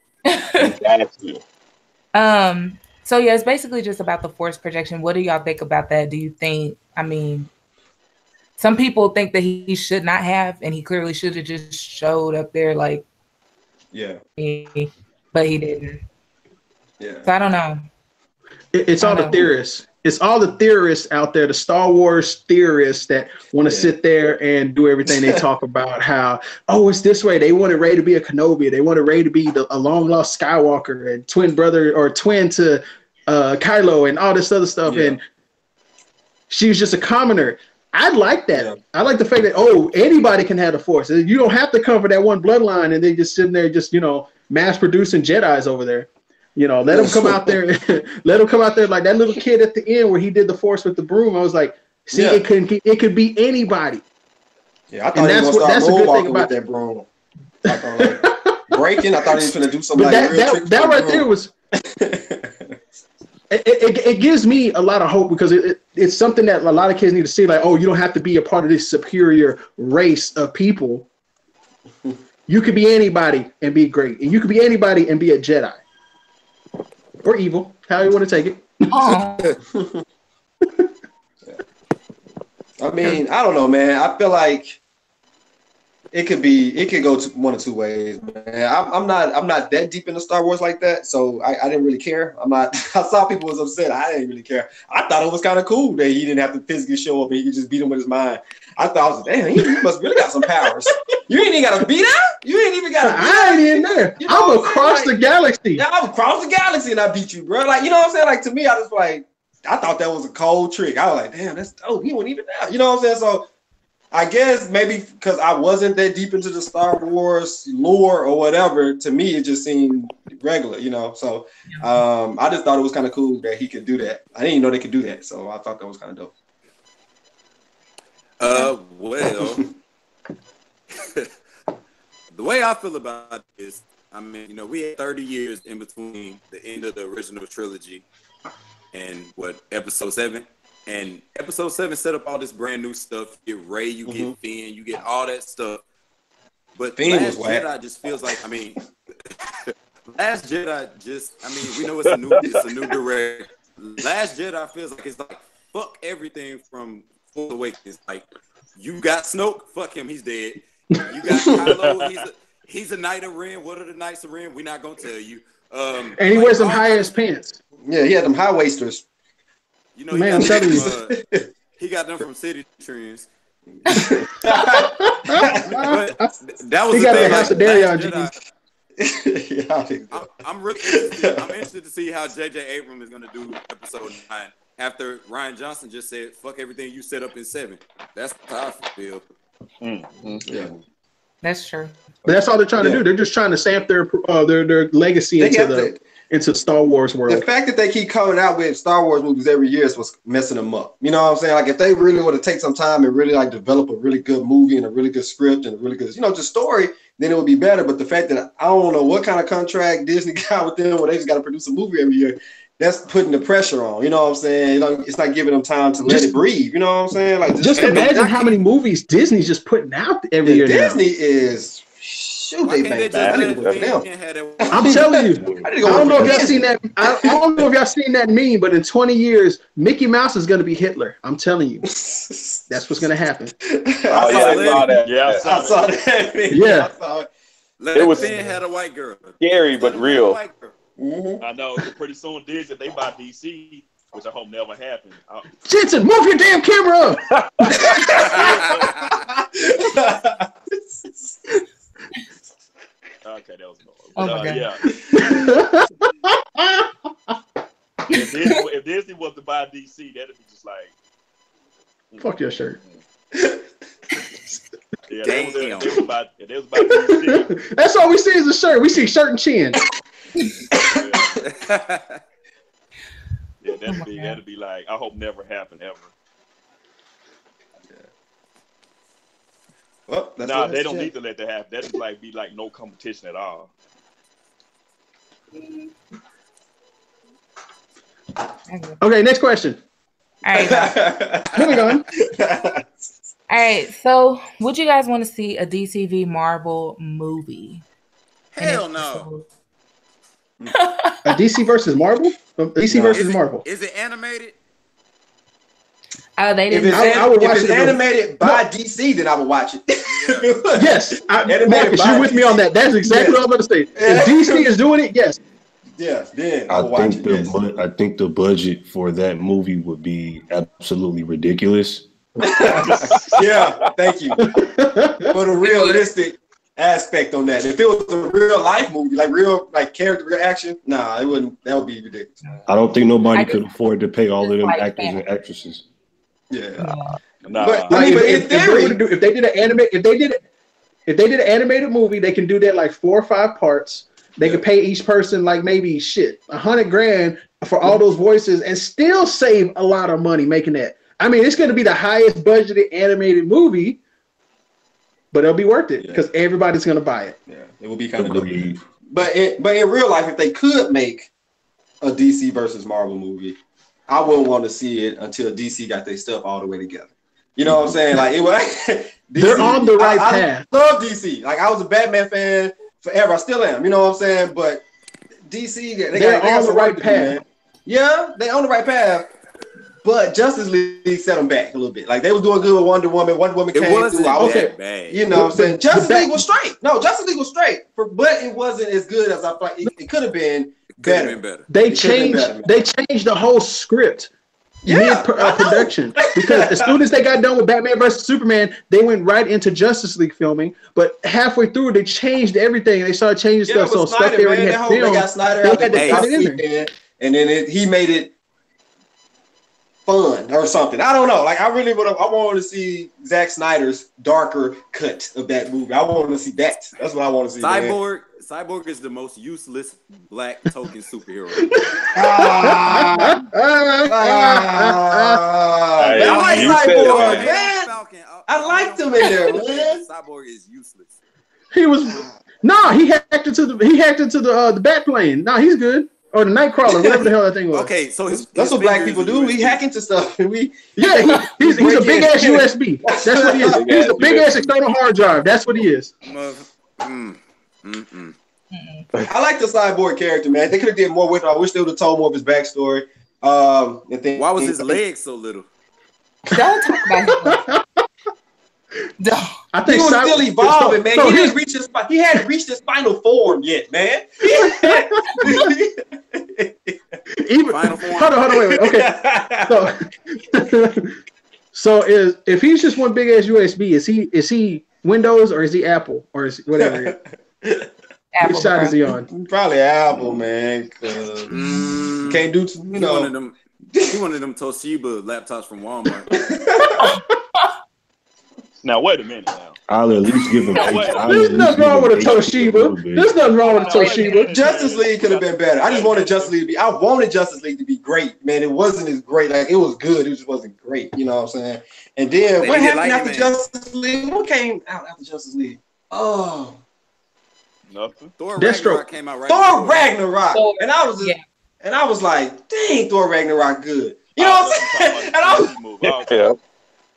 Speaker 1: So yeah, it's basically just about the force projection. What do y'all think about that? Do you think, some people think that he should not have, and he clearly should have just showed up there like, but he didn't.
Speaker 6: Yeah.
Speaker 1: So I don't know.
Speaker 3: It's all the theorists. It's all the theorists out there, the Star Wars theorists that want to sit there and do everything they talk about how, it's this way. They wanted Rey to be a Kenobi. They wanted Rey to be a long lost Skywalker and twin brother or twin to Kylo and all this other stuff. Yeah. And she was just a commoner. I like that. Yeah. I like the fact that, anybody can have the Force. You don't have to come for that one bloodline and they just sitting there just, mass producing Jedis over there. Let him come out there. Let him come out there like that little kid at the end where he did the Force with the broom. I was like, it could be anybody.
Speaker 6: Yeah, I thought he was going to start moonwalking with that broom. Breaking. I thought he was going to do something.
Speaker 3: But that right there was. It gives me a lot of hope because it's something that a lot of kids need to see. Like, you don't have to be a part of this superior race of people. You could be anybody and be great, and you could be anybody and be a Jedi. Or evil, how you want to take it.
Speaker 6: I mean, I don't know, man. I feel like it could go one of two ways, man. I'm not that deep into Star Wars like that, so I didn't really care. I saw people was upset. I didn't really care. I thought it was kind of cool that he didn't have to physically show up and he could just beat him with his mind. I thought, I was damn, he must really got some powers. You ain't even got to beat out. You ain't even got to.
Speaker 3: I ain't in there. You know I'm across the galaxy.
Speaker 6: Yeah, I'm across the galaxy and I beat you, bro. Like, you know what I'm saying? Like, to me, I was like, I thought that was a cold trick. I was like, damn, that's dope. He wasn't even there. You know what I'm saying? So I guess maybe because I wasn't that deep into the Star Wars lore or whatever, to me it just seemed regular, you know. So I just thought it was kind of cool that he could do that. I didn't even know they could do that, so I thought that was kind of dope.
Speaker 2: Well, the way I feel about it is, I mean, you know, we had 30 years in between the end of the original trilogy and episode 7. And episode 7 set up all this brand new stuff. You get Rey, you get Finn, you get all that stuff. But
Speaker 6: Finn
Speaker 2: Last Jedi just feels like, I mean, Last Jedi we know it's a new director. Last Jedi feels like it's like fuck everything from Force Awakens. Like, you got Snoke, fuck him, he's dead. You got Kylo, he's a Knight of Ren. What are the Knights of Ren? We're not gonna tell you.
Speaker 3: And he wears some high ass pants.
Speaker 6: Yeah, he had them high waisters.
Speaker 2: You know,
Speaker 3: man,
Speaker 2: he got them from City Trends. But that was
Speaker 3: he
Speaker 2: the
Speaker 3: got
Speaker 2: thing.
Speaker 3: the House of Darion.
Speaker 2: I'm interested to see how J.J. Abrams is going to do episode 9 after Rian Johnson just said, fuck everything you set up in 7. That's how I feel.
Speaker 6: Yeah.
Speaker 1: That's true.
Speaker 3: But that's all they're trying to do. They're just trying to stamp their legacy into Star Wars world.
Speaker 6: The fact that they keep coming out with Star Wars movies every year is what's messing them up. You know what I'm saying? Like, if they really were to take some time and really like develop a really good movie and a really good script and a really good, just story, then it would be better. But the fact that I don't know what kind of contract Disney got with them where they just got to produce a movie every year, that's putting the pressure on. You know what I'm saying? It's not giving them time to let it breathe. You know what I'm saying? Like,
Speaker 3: just imagine how many movies Disney's just putting out every year.
Speaker 6: Disney is. I'm
Speaker 3: telling you. I don't know if y'all seen that. I don't know if y'all seen that meme, but in 20 years, Mickey Mouse is going to be Hitler. I'm telling you, that's what's going to happen.
Speaker 5: I saw that.
Speaker 6: Yeah, I saw that.
Speaker 3: Yeah,
Speaker 2: it was. Finn had a white girl.
Speaker 5: Scary but real.
Speaker 4: I know. Pretty soon, Disney they buy DC, which I hope never happens.
Speaker 3: Jensen, move your damn camera up.
Speaker 4: Okay, that was noise.
Speaker 1: Oh my God.
Speaker 4: Yeah. if Disney was to buy DC, that'd be just like
Speaker 3: fuck your shirt.
Speaker 4: Yeah, they was about DC.
Speaker 3: That's all we see is a shirt. We see shirt and chin.
Speaker 4: Yeah, that'd be like, I hope never happen ever.
Speaker 6: Well,
Speaker 4: no, they don't need to let that happen. That'd be like no competition at all.
Speaker 3: Okay, next question.
Speaker 1: All right.
Speaker 3: Moving on.
Speaker 1: All right. So, would you guys want to see a DC v Marvel movie?
Speaker 2: Hell no.
Speaker 3: A DC versus Marvel? DC versus Marvel.
Speaker 2: Is it animated?
Speaker 1: They didn't.
Speaker 6: If it's animated by DC, then I would watch it.
Speaker 3: Yes, Marcus, you're with me on that. That's exactly what I'm going to say. If DC is doing it, yes.
Speaker 6: Yeah, then I watch it.
Speaker 7: I think the budget for that movie would be absolutely ridiculous.
Speaker 6: Yeah, thank you for the realistic aspect on that. If it was a real life movie, like character reaction, nah, it wouldn't. That would be ridiculous.
Speaker 7: I don't think nobody could afford to pay all of them actors and actresses.
Speaker 6: Yeah,
Speaker 3: but in theory, if they did an animated movie, they can do that like 4 or 5 parts. They could pay each person like maybe $100,000 for all those voices and still save a lot of money making that. I mean, it's going to be the highest budgeted animated movie, but it'll be worth it because everybody's going to buy it.
Speaker 6: Yeah, it will be kind of cool. But in real life, if they could make a DC versus Marvel movie, I wouldn't want to see it until DC got their stuff all the way together. You know what I'm saying? Like, DC,
Speaker 3: they're on the right path.
Speaker 6: I love DC. Like, I was a Batman fan forever. I still am. You know what I'm saying? But DC, they're on the right path. Yeah, they're on the right path. But Justice League set them back a little bit. Like they was doing good with Wonder Woman. Wonder Woman came through.
Speaker 2: That bad.
Speaker 6: You know what I'm saying? Justice League was straight. No, Justice League was straight. But it wasn't as good as I thought. It could have been better.
Speaker 3: They changed the whole script. Production. Because as soon as they got done with Batman versus Superman, they went right into Justice League filming. But halfway through, they changed everything. They started changing stuff. So
Speaker 6: Snyder,
Speaker 3: stuff they already had filmed.
Speaker 6: They got Snyder out there, and then he made it fun or something. I don't know. Like I wanted to see Zack Snyder's darker cut of that movie. I wanted to see that. That's what I want to see.
Speaker 2: Cyborg is the most useless black token superhero.
Speaker 6: I like Cyborg, man. I liked him in there, man.
Speaker 2: Cyborg is useless.
Speaker 3: He hacked into the bat plane. No, he's good. Or the Nightcrawler, whatever the hell that thing was.
Speaker 2: Okay, so
Speaker 6: that's what black people do. We hack into stuff. And
Speaker 3: he's a big ass USB. That's what he is. He's a big ass external hard drive. That's what he is.
Speaker 6: I like the Cyborg character, man. They could have did more with him. I wish they would have told more of his backstory.
Speaker 2: Why was his leg so little?
Speaker 1: Don't talk about him.
Speaker 6: I think he was still evolving, man. He hadn't reached his final form yet, man.
Speaker 3: Final form. Hold on, wait. Okay. So if he's just one big ass USB, is he Windows or is he Apple or is whatever?
Speaker 1: Apple,
Speaker 3: which side is he on?
Speaker 6: Probably Apple, man. Can't do
Speaker 2: He one of them Toshiba laptops from Walmart.
Speaker 4: Now wait a minute. Now
Speaker 7: I'll at least give him.
Speaker 3: There's nothing wrong with a Toshiba. There's nothing wrong with a Toshiba.
Speaker 6: Justice League could have been better. I just wanted Justice League to be. I wanted Justice League to be great, man. It wasn't as great. Like it was good. It just wasn't great. You know what I'm saying? And then what happened after Justice League? What came out after Justice League? Oh,
Speaker 4: nothing.
Speaker 2: Thor Ragnarok came out right.
Speaker 6: Thor Ragnarok, and I was like, dang, Thor Ragnarok good. You know what I'm saying?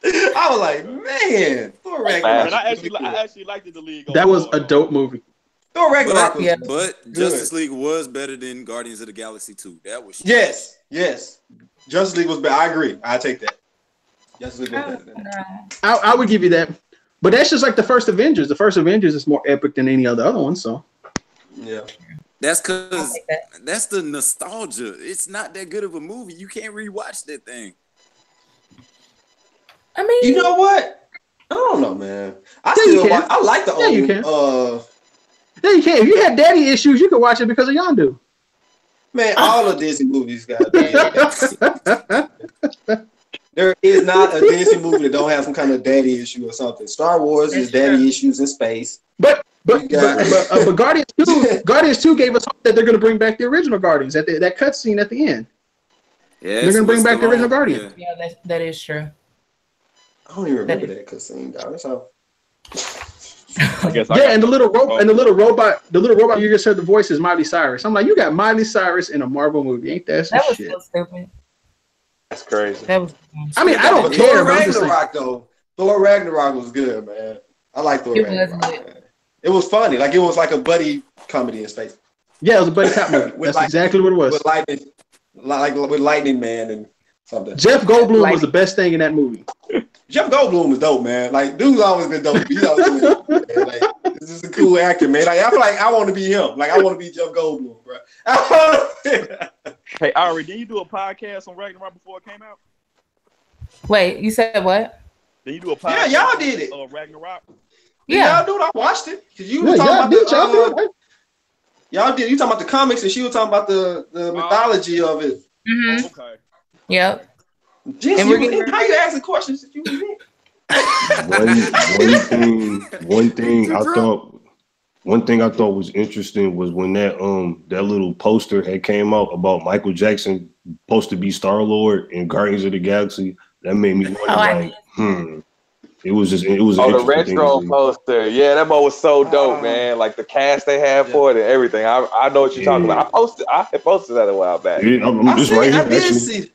Speaker 6: And I was like, man, Thor Ragnarok.
Speaker 4: And I actually liked the League.
Speaker 3: That was a dope movie.
Speaker 6: Thor Ragnarok was
Speaker 2: but
Speaker 6: good.
Speaker 2: Justice League was better than Guardians of the Galaxy 2. That was
Speaker 6: yes. Justice League was better. I agree. I take that. Justice League was better than that.
Speaker 3: I would give you that. But that's just like the first Avengers. The first Avengers is more epic than any other one. So
Speaker 6: yeah.
Speaker 2: That's because that's the nostalgia. It's not that good of a movie. You can't rewatch that thing.
Speaker 1: I mean,
Speaker 6: you know what? I don't know, man. I like the old.
Speaker 3: You can. Yeah, you can. If you had daddy issues, you can watch it because of Yondu.
Speaker 6: Man, all of Disney movies got daddy. There is not a Disney movie that don't have some kind of daddy issue or something. Star Wars is daddy issues in space. But
Speaker 3: Guardians 2 gave us hope that they're going to bring back the original Guardians. That cutscene at the end.
Speaker 2: Yeah,
Speaker 3: they're going to bring back the original Guardian.
Speaker 1: Yeah, that is true.
Speaker 6: I don't even remember that cutscene, dog. So.
Speaker 3: And the little robot you just heard the voice is Miley Cyrus. I'm like, you got Miley Cyrus in a Marvel movie, ain't that some shit?
Speaker 1: That was so stupid.
Speaker 5: That's crazy.
Speaker 1: That was.
Speaker 3: I mean, I don't care.
Speaker 6: Thor Ragnarok though. Thor Ragnarok was good, man. I like Thor Ragnarok. It was funny, like it was like a buddy comedy in space.
Speaker 3: Yeah, it was a buddy cop movie. That's exactly what it was.
Speaker 6: With Lightning Man and something.
Speaker 3: Jeff Goldblum was the best thing in that movie.
Speaker 6: Jeff Goldblum is dope, man. Like, dude's always been dope. He's always been dope, man. Like, this is a cool actor, man. Like, I feel like I want to be him. Like, I want to be Jeff Goldblum, bro.
Speaker 4: Hey, Ari, didn't you do a podcast on Ragnarok before it came out?
Speaker 1: Wait, you said what?
Speaker 4: Did you do a podcast?
Speaker 6: Yeah, y'all did it.
Speaker 4: Ragnarok.
Speaker 1: Yeah,
Speaker 6: y'all do it. I watched it. Cause you were talking about y'all did. You talking about the comics, and she was talking about the mythology of it.
Speaker 1: Mm-hmm.
Speaker 4: Okay.
Speaker 1: Yep.
Speaker 6: Jess, how you asking questions that you
Speaker 7: one thing I thought was interesting was when that little poster had came out about Michael Jackson supposed to be Star-Lord in Guardians of the Galaxy. That made me wonder, It was
Speaker 5: the retro poster. Yeah, that one was so dope, man. Like the cast they had for it and everything. I know what you're talking about. I posted that a while back.
Speaker 7: Yeah, I'm just right here.
Speaker 6: I did see.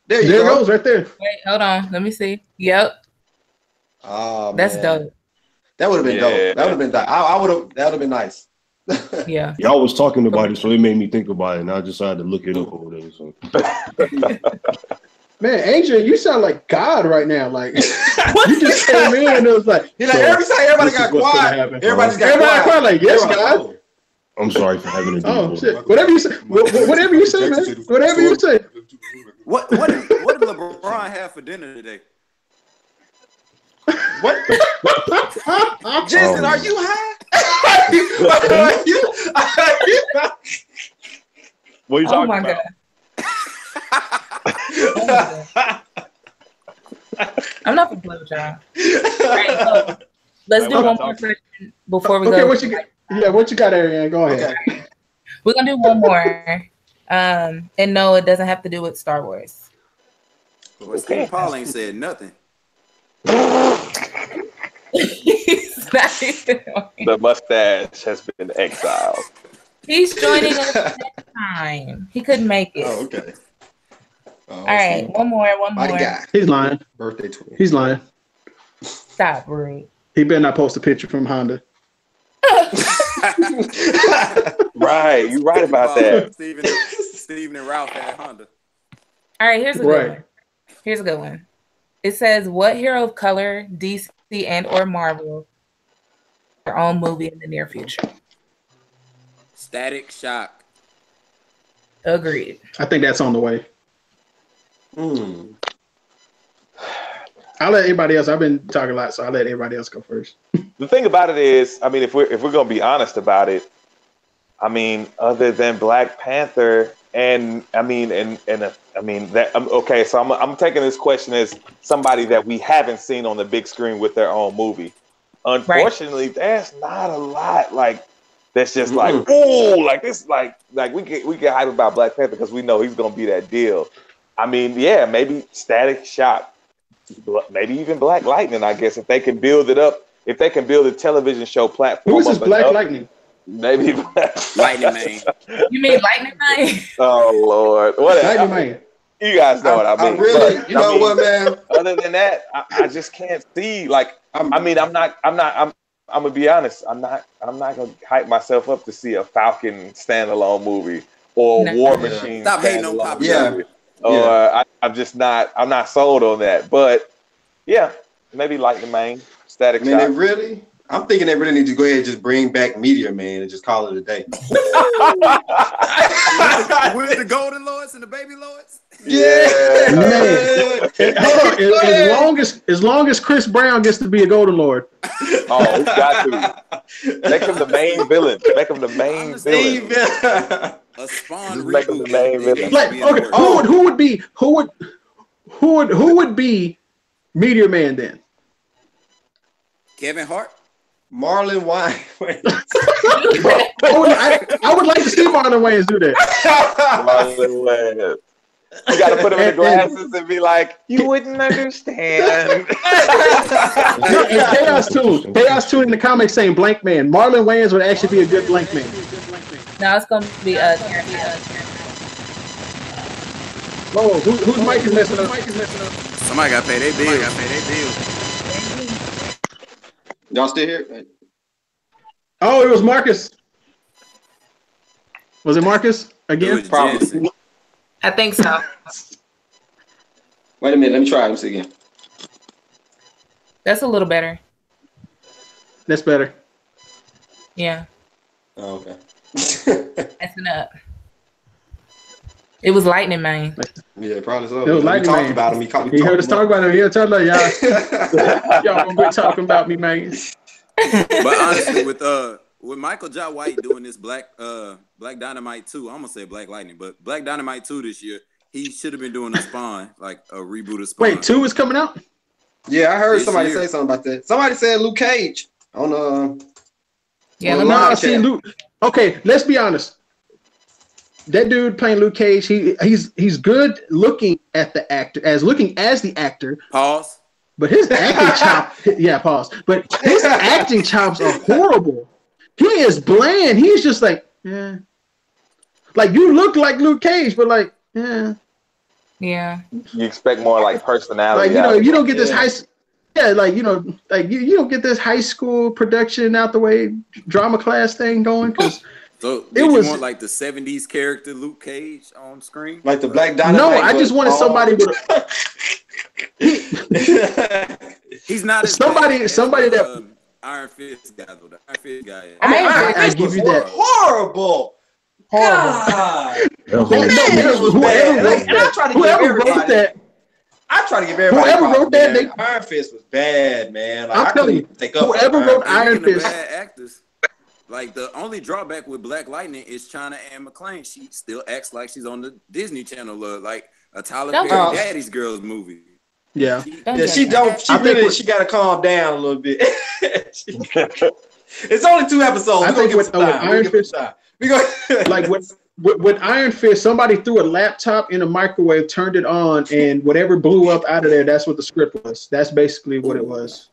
Speaker 3: There it goes, right there.
Speaker 1: Wait, hold on. Let me see. Yep.
Speaker 6: Oh,
Speaker 1: that's dope.
Speaker 6: That would have been dope. That would have been dope. That would have been nice.
Speaker 1: Yeah.
Speaker 7: Y'all was talking about it, so it made me think about it, and I decided to look it up over there. So.
Speaker 3: Man, Adrian, you sound like God right now. Like you just came in and it was like,
Speaker 6: He's like, every time everybody got quiet. Everybody got quiet.
Speaker 3: Like, yes, God.
Speaker 7: I'm sorry for having to do
Speaker 3: Oh shit! Whatever you say, whatever you say, man. Whatever you say.
Speaker 2: What did LeBron have for dinner today?
Speaker 6: What? Jason, are you high?
Speaker 4: What are you talking about?
Speaker 1: I'm not gonna play with y'all. All right, so let's do one more question before we go.
Speaker 3: What you got? Yeah, what you got, Ariane? Go ahead.
Speaker 1: Okay. We're gonna do one more. And no, it doesn't have to do with Star Wars.
Speaker 2: Well, Steve Paul ain't said nothing.
Speaker 5: The mustache has been exiled.
Speaker 1: He's joining us next time. He couldn't make it.
Speaker 6: Oh, okay.
Speaker 1: All right, one more.
Speaker 6: My guy.
Speaker 3: He's lying.
Speaker 6: Birthday twin.
Speaker 3: He's lying.
Speaker 1: Stop, Rude.
Speaker 3: He better not post a picture from Honda.
Speaker 5: Right, you're right about that.
Speaker 2: Steven and Ralph at Honda.
Speaker 1: All right, here's a good one. Here's a good one. It says, what hero of color, DC and or Marvel, their own movie in the near future?
Speaker 2: Static Shock.
Speaker 1: Agreed.
Speaker 3: I think that's on the way. I'll let everybody else. I've been talking a lot, so I'll let everybody else go first.
Speaker 5: The thing about it is, I mean, if we're gonna be honest about it, I mean, other than Black Panther, and I mean that. Okay, so I'm taking this question as somebody that we haven't seen on the big screen with their own movie. Unfortunately, there's not a lot like that's just like ooh, like this, like we get hyped about Black Panther because we know he's gonna be that deal. I mean, yeah, maybe Static Shock, maybe even Black Lightning. I guess if they can build it up, if they can build a television show platform.
Speaker 3: Who's this Black Lightning?
Speaker 5: Maybe
Speaker 2: Lightning Man.
Speaker 1: You mean Lightning Man?
Speaker 5: Oh Lord, whatever.
Speaker 3: Lightning Man.
Speaker 5: You guys know what I mean.
Speaker 6: Really, but, you know what, man?
Speaker 5: Other than that, I just can't see. Like, I'm gonna be honest. I'm not gonna hype myself up to see a Falcon standalone movie or a War Machine.
Speaker 2: Stop hating on Pop.
Speaker 5: Movie. Or I'm just not. I'm not sold on that. But yeah, maybe Lightning Man, Static Shock.
Speaker 6: I'm thinking they really need to go ahead and just bring back Meteor Man and just call it a day.
Speaker 2: With the Golden Lords and the Baby Lords?
Speaker 5: Yeah.
Speaker 3: Hold on. As long as Chris Brown gets to be a Golden Lord.
Speaker 5: Oh, he's got to. Make him the main villain. Make him the main villain.
Speaker 2: A Spawn
Speaker 5: make him the main villain.
Speaker 3: Like, okay, who would be Meteor Man then?
Speaker 2: Kevin Hart?
Speaker 6: Marlon Wayans.
Speaker 3: I would like to see Marlon Wayans do that.
Speaker 5: Marlon Wayans. You got to put him in the glasses and be like, you wouldn't understand.
Speaker 3: Chaos 2 in the comics saying Blank Man. Marlon Wayans would actually be a good Blank Man.
Speaker 1: No, it's going to be
Speaker 3: Oh, whose mic is messing up?
Speaker 2: Somebody got to pay their bill.
Speaker 6: Y'all still here?
Speaker 3: Oh, it was Marcus. Was it Marcus again?
Speaker 6: Probably.
Speaker 1: I think so.
Speaker 6: Wait a minute. Let me try this again.
Speaker 1: That's a little better.
Speaker 3: That's better.
Speaker 1: Yeah.
Speaker 6: Oh, okay.
Speaker 1: Messing up. It was Lightning Man.
Speaker 6: Yeah, probably so.
Speaker 3: It was Lightning Man.
Speaker 6: About him.
Speaker 3: He heard us talk about him. He'll tell y'all. Y'all gonna quit talking about me, man.
Speaker 2: But honestly, with Michael Jai White doing this Black Dynamite 2, I'm gonna say Black Lightning, but Black Dynamite 2 this year, he should have been doing a Spawn, like a reboot of Spawn.
Speaker 3: Wait, 2 is coming out?
Speaker 6: Yeah, I heard somebody say something about that. Somebody said Luke Cage on
Speaker 3: see Luke. Okay, let's be honest. That dude playing Luke Cage, he's good looking at the actor, as the actor.
Speaker 2: Pause.
Speaker 3: But his acting chops, pause. But his acting chops are horrible. He is bland. He's just like, yeah. Like you look like Luke Cage, but like, yeah.
Speaker 1: Yeah.
Speaker 5: You expect more like personality.
Speaker 3: Like, you don't get this you don't get this high school production out the way drama class thing going because
Speaker 2: So
Speaker 3: It
Speaker 2: did you
Speaker 3: was-
Speaker 2: want like the 70s character Luke Cage on screen?
Speaker 6: Like the Black Dynamite.
Speaker 3: No, I just wanted somebody with
Speaker 2: He's not as
Speaker 3: Somebody-
Speaker 2: bad as
Speaker 3: somebody
Speaker 2: the,
Speaker 3: that-
Speaker 2: Iron Fist guy though. The Iron Fist guy.
Speaker 6: I mean, Iron
Speaker 3: I
Speaker 6: Fist
Speaker 3: give
Speaker 6: was
Speaker 3: you that.
Speaker 6: horrible. God.
Speaker 3: No,
Speaker 6: Man, it was bad.
Speaker 3: whoever wrote
Speaker 6: And I try to give
Speaker 3: whoever wrote
Speaker 6: everybody.
Speaker 3: that,
Speaker 6: I try to give everybody.
Speaker 3: Whoever
Speaker 6: props,
Speaker 3: wrote that,
Speaker 6: man. Iron Fist was bad, man. Like,
Speaker 3: I'm
Speaker 6: I
Speaker 3: telling
Speaker 6: couldn't
Speaker 3: you,
Speaker 6: take up
Speaker 3: whoever
Speaker 6: for
Speaker 3: wrote
Speaker 2: And
Speaker 3: Iron
Speaker 2: speaking of
Speaker 3: Fist,
Speaker 2: bad actors, like the only drawback with Black Lightning is China Anne McClain. She still acts like she's on the Disney Channel, like a Tyler
Speaker 1: Don't
Speaker 2: Perry
Speaker 6: go.
Speaker 2: Daddy's Girls movie.
Speaker 3: yeah.
Speaker 6: Yeah, she don't. She
Speaker 3: I think
Speaker 6: really.
Speaker 3: what-
Speaker 6: She got to calm down a little bit. It's only 2 episodes.
Speaker 3: I
Speaker 6: We're gonna
Speaker 3: think
Speaker 6: give
Speaker 3: with
Speaker 6: some time.
Speaker 3: Iron
Speaker 6: We'll give
Speaker 3: Fist-
Speaker 6: some time. We go.
Speaker 3: Like with Iron Fist, somebody threw a laptop in a microwave, turned it on, and whatever blew up out of there, that's what the script was. That's basically what it was.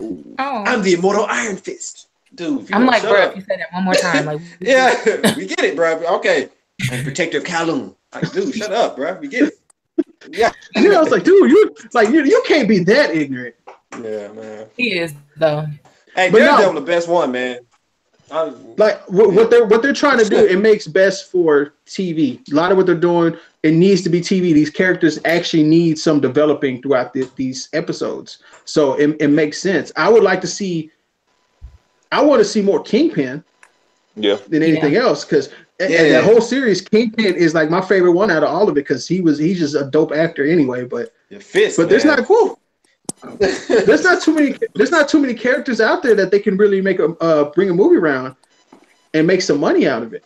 Speaker 1: Oh.
Speaker 6: I'm the immortal Iron Fist, dude.
Speaker 1: I'm like,
Speaker 6: shut
Speaker 1: bro,
Speaker 6: up.
Speaker 1: if you said that one more time, like,
Speaker 6: Yeah, we get it, bro. Okay, and Protector Kowloon. Like, dude, shut up, bro. We get it. Yeah,
Speaker 3: I was like, dude, you can't be that ignorant.
Speaker 6: yeah, man.
Speaker 1: he is though.
Speaker 6: Hey,
Speaker 3: But
Speaker 6: Daredevil
Speaker 3: no.
Speaker 6: the best one, man.
Speaker 3: Like what they're trying to do, it makes best for TV. A lot of what they're doing, it needs to be TV. These characters actually need some developing throughout these episodes, so it makes sense. I want to see more Kingpin
Speaker 5: Yeah.
Speaker 3: than anything else, because
Speaker 6: Yeah.
Speaker 3: that whole series, Kingpin is like my favorite one out of all of it, because he's just a dope actor anyway. But
Speaker 6: Your fist,
Speaker 3: but there's
Speaker 6: man.
Speaker 3: not cool. There's not too many characters out there that they can really make bring a movie around and make some money out of it.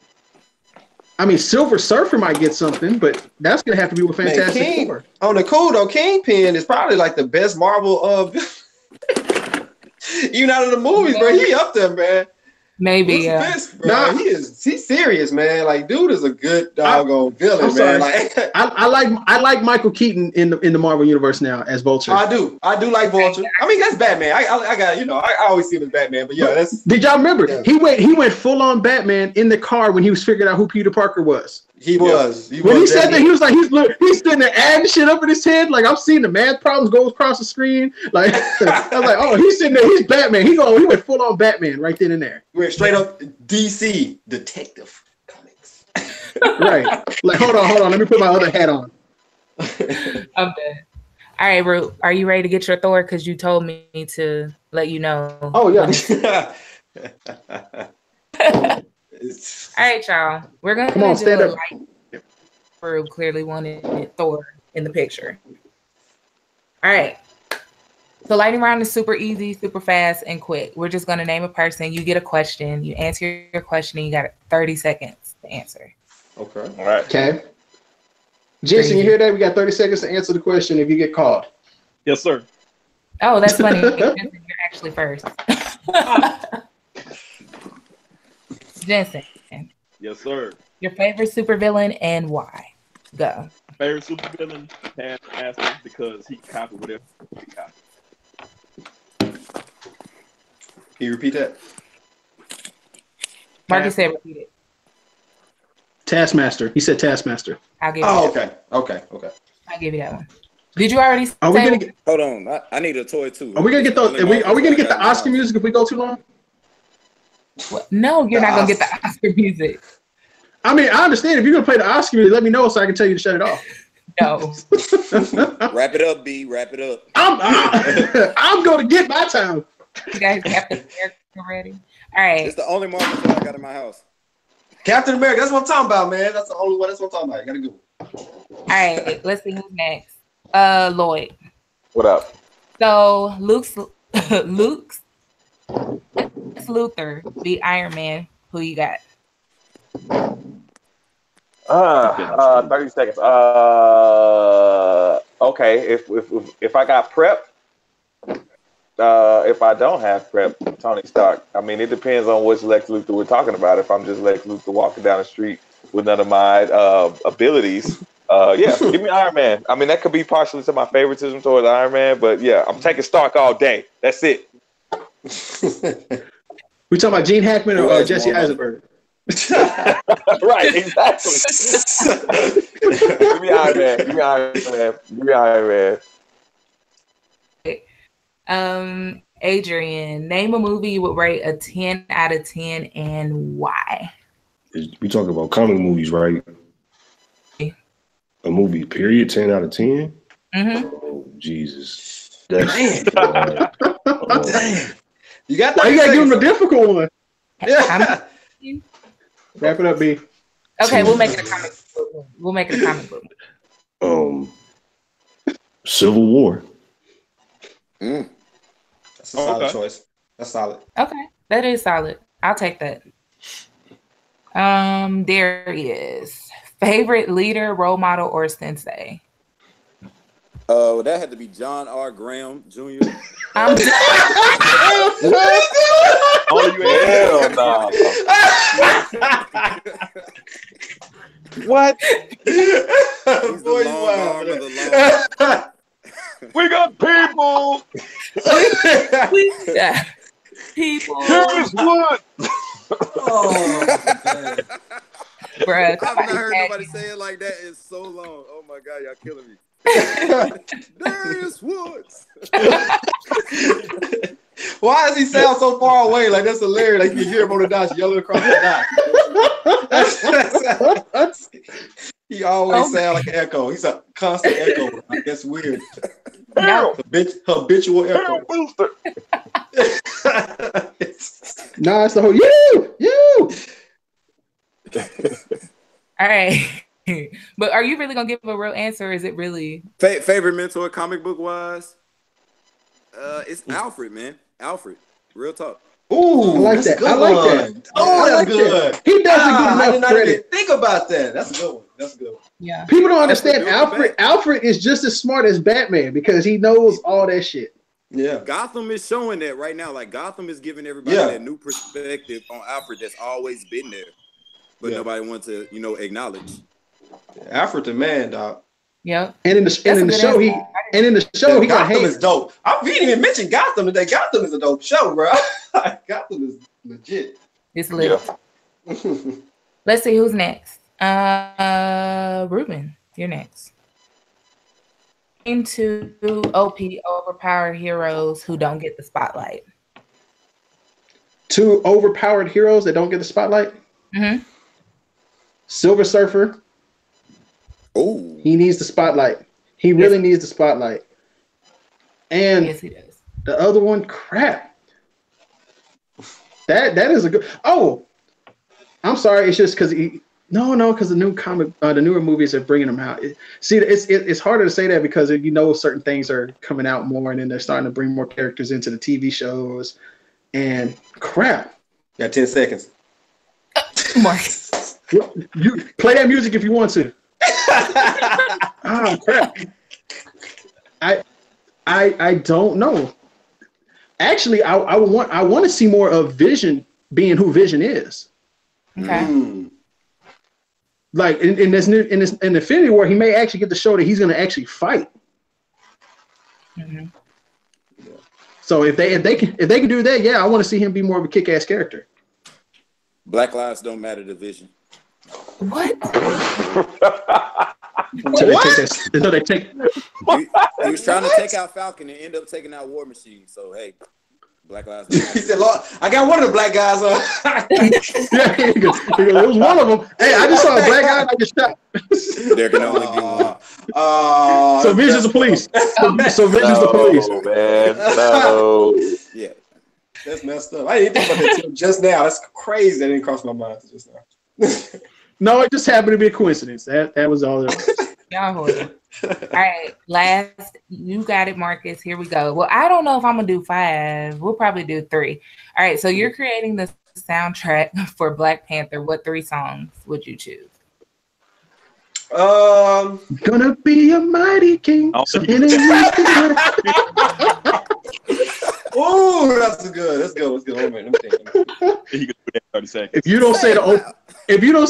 Speaker 3: I mean, Silver Surfer might get something, but that's gonna have to be with
Speaker 6: Man,
Speaker 3: Fantastic Four.
Speaker 6: on the cool though, Kingpin is probably like the best Marvel of even out of the movies, bro. He up there, man.
Speaker 1: Maybe,
Speaker 6: What's the
Speaker 1: yeah.
Speaker 6: best, bro?
Speaker 3: Nah.
Speaker 6: He's serious, man. Like, dude is a good doggone villain,
Speaker 3: I'm sorry.
Speaker 6: man. Like,
Speaker 3: I like Michael Keaton in the Marvel universe now as Vulture.
Speaker 6: I do like Vulture. I mean, that's Batman. I got, I always see him as Batman, but yeah, that's.
Speaker 3: Did y'all remember?
Speaker 6: Yeah.
Speaker 3: He went full on Batman in the car when he was figuring out who Peter Parker was.
Speaker 6: He was.
Speaker 3: When he said that, he was like, he's sitting there adding shit up in his head. Like, I'm seeing the math problems go across the screen. Like, I was like, oh, he's sitting there, he's Batman. He went full on Batman right then and there.
Speaker 6: Went straight up DC Detective Comics.
Speaker 3: Right. Like, hold on. Let me put my other hat on.
Speaker 1: I'm dead. All right, Root, are you ready to get your Thor? Because you told me to let you know.
Speaker 3: Oh, yeah.
Speaker 1: All right, y'all. We're going
Speaker 3: Come on,
Speaker 1: to
Speaker 3: stand
Speaker 1: do a
Speaker 3: up.
Speaker 1: light. Root clearly wanted Thor in the picture. All right. So lightning round is super easy, super fast, and quick. We're just going to name a person. You get a question. You answer your question, and you got 30 seconds to answer.
Speaker 6: Okay.
Speaker 5: All right.
Speaker 3: Okay. Jason, you hear that? We got 30 seconds to answer the question if you get called.
Speaker 4: Yes, sir.
Speaker 1: Oh, that's funny. Jensen, you're actually first. Jensen,
Speaker 4: Yes, sir.
Speaker 1: your favorite supervillain and why? Go.
Speaker 4: Favorite supervillain, Taskmaster, because he copied whatever he copied.
Speaker 6: Can you repeat that?
Speaker 1: Marcus said repeat it.
Speaker 3: Taskmaster. He said Taskmaster.
Speaker 1: I'll give you
Speaker 6: Oh,
Speaker 1: that.
Speaker 6: okay.
Speaker 1: I'll give you that one. Did you already
Speaker 3: Are we
Speaker 1: say
Speaker 3: gonna get?
Speaker 2: Hold on, I need a toy too.
Speaker 3: Are we gonna get the? Are we gonna get the Oscar music if we go too long?
Speaker 1: what? No, you're not gonna get the Oscar music.
Speaker 3: I mean, I understand if you're gonna play the Oscar music, let me know so I can tell you to shut it off.
Speaker 1: No.
Speaker 2: Wrap it up, B. Wrap it up.
Speaker 3: I'm gonna get my time.
Speaker 1: You guys have the character ready? All right.
Speaker 2: It's the only Marvel film I got in my house.
Speaker 6: Captain America. That's what I'm talking about, man. That's the only one. That's what I'm talking about. You gotta go.
Speaker 1: All right. Let's see who's next. Lloyd.
Speaker 5: What up?
Speaker 1: So Luke's Luthor, the Iron Man. Who you got?
Speaker 5: 30 seconds. Okay. If I got prep, if I don't have prep, Tony Stark. I mean, it depends on which Lex Luthor we're talking about. If I'm just Lex Luthor walking down the street with none of my abilities, yeah, give me Iron Man. I mean, that could be partially to my favoritism towards Iron Man, but yeah, I'm taking Stark all day. That's it.
Speaker 3: We talking about Gene Hackman or Jesse Eisenberg?
Speaker 5: Right, exactly. Give me Iron Man. Give me Iron Man. Give me Iron Man.
Speaker 1: Adrian, name a movie you would rate a 10 out of 10 and why?
Speaker 7: We talking about comic movies, right? A movie, period, 10 out of 10?
Speaker 1: Mm-hmm.
Speaker 7: Oh, Jesus. That's
Speaker 6: Damn. You got
Speaker 3: Why
Speaker 6: 30
Speaker 3: you gotta give him
Speaker 6: seconds.
Speaker 3: a difficult one?
Speaker 6: Yeah.
Speaker 3: Wrap it up, B.
Speaker 1: Okay, we'll make it a comic book. We'll make it a comic book.
Speaker 7: Civil War.
Speaker 6: That's a solid choice. That's solid.
Speaker 1: Okay, that is solid. I'll take that. There is favorite leader, role model, or sensei.
Speaker 2: That had to be John R. Graham Jr.
Speaker 1: I'm
Speaker 4: Oh, you
Speaker 5: Hell no. What?
Speaker 2: He's the long arm of the law.
Speaker 5: We got people.
Speaker 1: people.
Speaker 5: Here's what.
Speaker 6: Oh, man.
Speaker 1: Bruh,
Speaker 2: I've not heard nobody say it like that in so long. Oh my God, y'all killing me. Darius Woods.
Speaker 6: Why does he sound so far away? Like, that's hilarious. Like, you can hear him on the dots yelling across the dots. He always sound like an echo. He's a constant echo. Like, that's weird.
Speaker 1: No.
Speaker 6: Habitual echo.
Speaker 3: Nah, it's the whole you.
Speaker 1: All right. But are you really gonna give a real answer? Or is it really
Speaker 2: Favorite mentor comic book wise? It's Alfred, man. Alfred. Real talk.
Speaker 6: Ooh,
Speaker 3: I like that. I like that.
Speaker 6: Oh, that's
Speaker 3: like
Speaker 6: good.
Speaker 3: That. He doesn't get
Speaker 6: I did
Speaker 3: enough
Speaker 6: not
Speaker 3: credit.
Speaker 6: even think about that. That's a good one. That's a good one.
Speaker 1: Yeah.
Speaker 3: People don't understand
Speaker 2: Alfred.
Speaker 3: Alfred is just as smart as Batman because he knows all that shit.
Speaker 6: Yeah.
Speaker 2: Gotham is showing that right now. Like, Gotham is giving everybody that new perspective on Alfred that's always been there, but nobody wants to, acknowledge.
Speaker 6: Alfred the man, dog.
Speaker 1: Yep.
Speaker 3: And in the show, he got
Speaker 6: Gotham
Speaker 3: hate.
Speaker 6: is dope. We didn't even mention Gotham today. Gotham is a dope show, bro. Gotham is legit.
Speaker 1: It's lit. Let's see who's next. Ruben, you're next. Into OP overpowered heroes who don't get the spotlight.
Speaker 3: 2 overpowered heroes that don't get the spotlight.
Speaker 1: Mm-hmm.
Speaker 3: Silver Surfer.
Speaker 2: Oh,
Speaker 3: he needs the spotlight. He really needs the spotlight. And
Speaker 1: yes, he does.
Speaker 3: The other one, crap. That is a good. Oh, I'm sorry. It's just because because the new comic, the newer movies are bringing them out. It's harder to say that because certain things are coming out more, and then they're starting to bring more characters into the TV shows. And crap.
Speaker 6: Got 10 seconds.
Speaker 1: Marcus.
Speaker 3: You play that music if you want to. Oh crap. I don't know. Actually, I want to see more of Vision being who Vision is.
Speaker 1: Okay.
Speaker 3: Like in Infinity War, he may actually get to show that he's going to actually fight.
Speaker 1: Mm-hmm.
Speaker 3: So if they can do that, I want to see him be more of a kick-ass character.
Speaker 2: Black lives don't matter to Vision.
Speaker 1: What?
Speaker 2: He was trying to take out Falcon and end up taking out War Machine. So hey, Black lives don't matter.
Speaker 6: He said, "Lord, I got one of the black guys on."
Speaker 3: It was one of them. Hey, I just saw a black guy that get shot.
Speaker 2: There can only be one.
Speaker 3: So Vision's the police. So Vision's the police.
Speaker 5: Man, no.
Speaker 2: Yeah.
Speaker 6: That's messed up. I didn't think about that till just now. That's crazy. That didn't cross my mind till just now.
Speaker 3: No, it just happened to be a coincidence. That was all it was.
Speaker 1: Y'all horrible. All right, last, you got it, Marcus. Here we go. Well, I don't know if I'm gonna do 5. We'll probably do 3. All right, so you're creating the soundtrack for Black Panther. What 3 songs would you choose?
Speaker 3: Gonna be a mighty king.
Speaker 6: Oh, that's good. Let's go. Wait a minute. Let me think.
Speaker 4: He could do that in 30 seconds.
Speaker 3: If you don't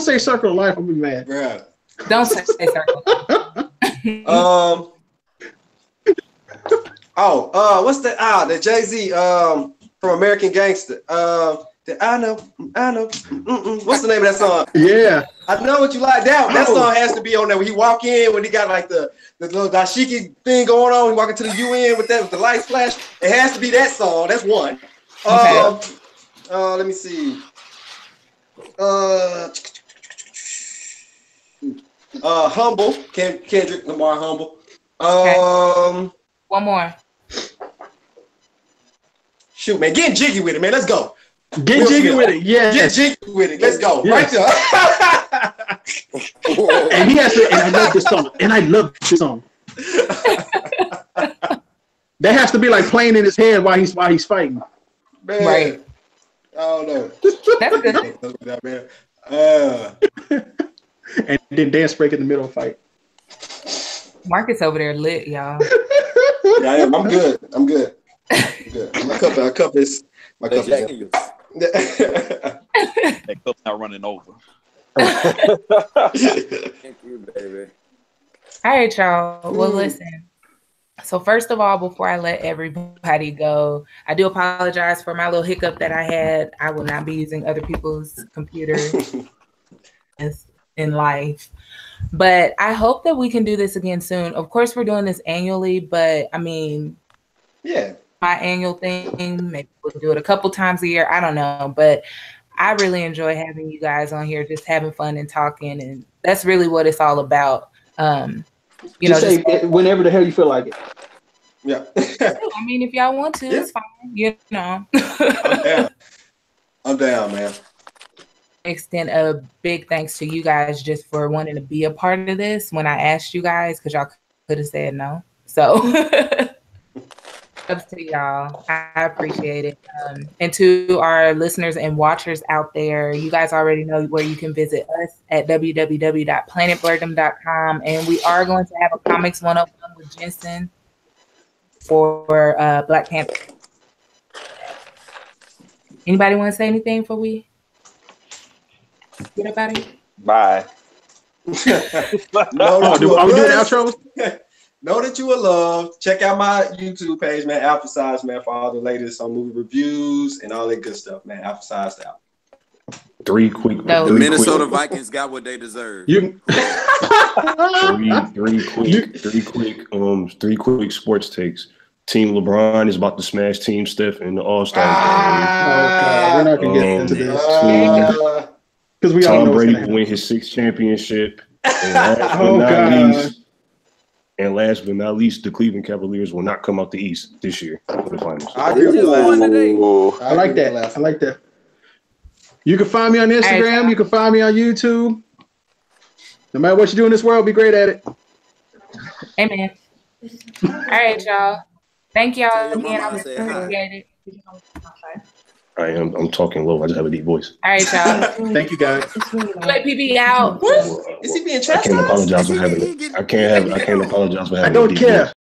Speaker 3: say Circle of Life, I'll be mad.
Speaker 6: Bruh.
Speaker 1: Don't say circle.
Speaker 6: What's that? The Jay-Z from American Gangster. I know. What's the name of that song?
Speaker 3: Yeah.
Speaker 6: I know what you like. That song has to be on there when he walk in, when he got like the little dashiki thing going on. He walking to the UN with the lights flash. It has to be that song. That's one.
Speaker 1: Okay.
Speaker 6: Let me see. Humble. Kendrick Lamar Humble.
Speaker 1: One more.
Speaker 6: Shoot, man, get jiggy with it, man. Let's go.
Speaker 3: Get jiggy with it. Yeah.
Speaker 6: Get jiggy with it. Let's go.
Speaker 3: Yes.
Speaker 6: Right there.
Speaker 3: And he has to, and I love this song. And I love this song. That has to be like playing in his head while he's fighting.
Speaker 6: Man.
Speaker 1: Right.
Speaker 6: I don't know.
Speaker 1: That's good.
Speaker 6: Man.
Speaker 3: And then dance break in the middle of the fight.
Speaker 1: Marcus over there lit, y'all.
Speaker 6: Yeah, I am. I'm good. I'm good. My cup is.
Speaker 4: That cup's not running over.
Speaker 7: Thank you, baby.
Speaker 1: All right, y'all. Well, listen. So first of all, before I let everybody go, I do apologize for my little hiccup that I had. I will not be using other people's computers in life. But I hope that we can do this again soon. Of course, we're doing this annually, but I mean,
Speaker 6: yeah,
Speaker 1: my annual thing, maybe we'll do it a couple times a year. I don't know, but I really enjoy having you guys on here, just having fun and talking. And that's really what it's all about. You know,
Speaker 3: say whenever the hell you feel like it.
Speaker 6: Yeah.
Speaker 1: I mean, if y'all want to, it's fine. You know.
Speaker 6: I'm down, man.
Speaker 1: Extend a big thanks to you guys just for wanting to be a part of this when I asked you guys, because y'all could have said no. So up to y'all. I appreciate it. And to our listeners and watchers out there, you guys already know where you can visit us at www.planetblerdom.com. And we are going to have a Comics 101 with Jensen for Black Panther. Anybody want to say anything before we get up out of here?
Speaker 5: Bye.
Speaker 3: Are we doing outros?
Speaker 6: Know that you are loved. Check out my YouTube page, man. Alpha Size, man, for all the latest on movie reviews and all that good stuff, man. Alpha Size out.
Speaker 7: Three quick.
Speaker 2: The Minnesota Vikings got what they deserve.
Speaker 7: Three quick sports takes. Team LeBron is about to smash Team Steph in the All-Star game.
Speaker 3: We're not gonna get into this because we all
Speaker 7: Tom
Speaker 3: know
Speaker 7: Brady will win his 6th championship. And last but not least, the Cleveland Cavaliers will not come out the East this year for the finals.
Speaker 6: I
Speaker 3: like that. I like that. You can find me on Instagram. You can find me on YouTube. No matter what you do in this world, be great at it.
Speaker 1: Amen. All right, y'all. Thank y'all again. I appreciate it.
Speaker 7: I'm talking low. I just have a deep voice.
Speaker 1: All right, y'all.
Speaker 3: Thank you, guys.
Speaker 1: Let PB out.
Speaker 6: What? Is he being chastised?
Speaker 7: I can't apologize for having it. I can't apologize for having
Speaker 3: I don't care.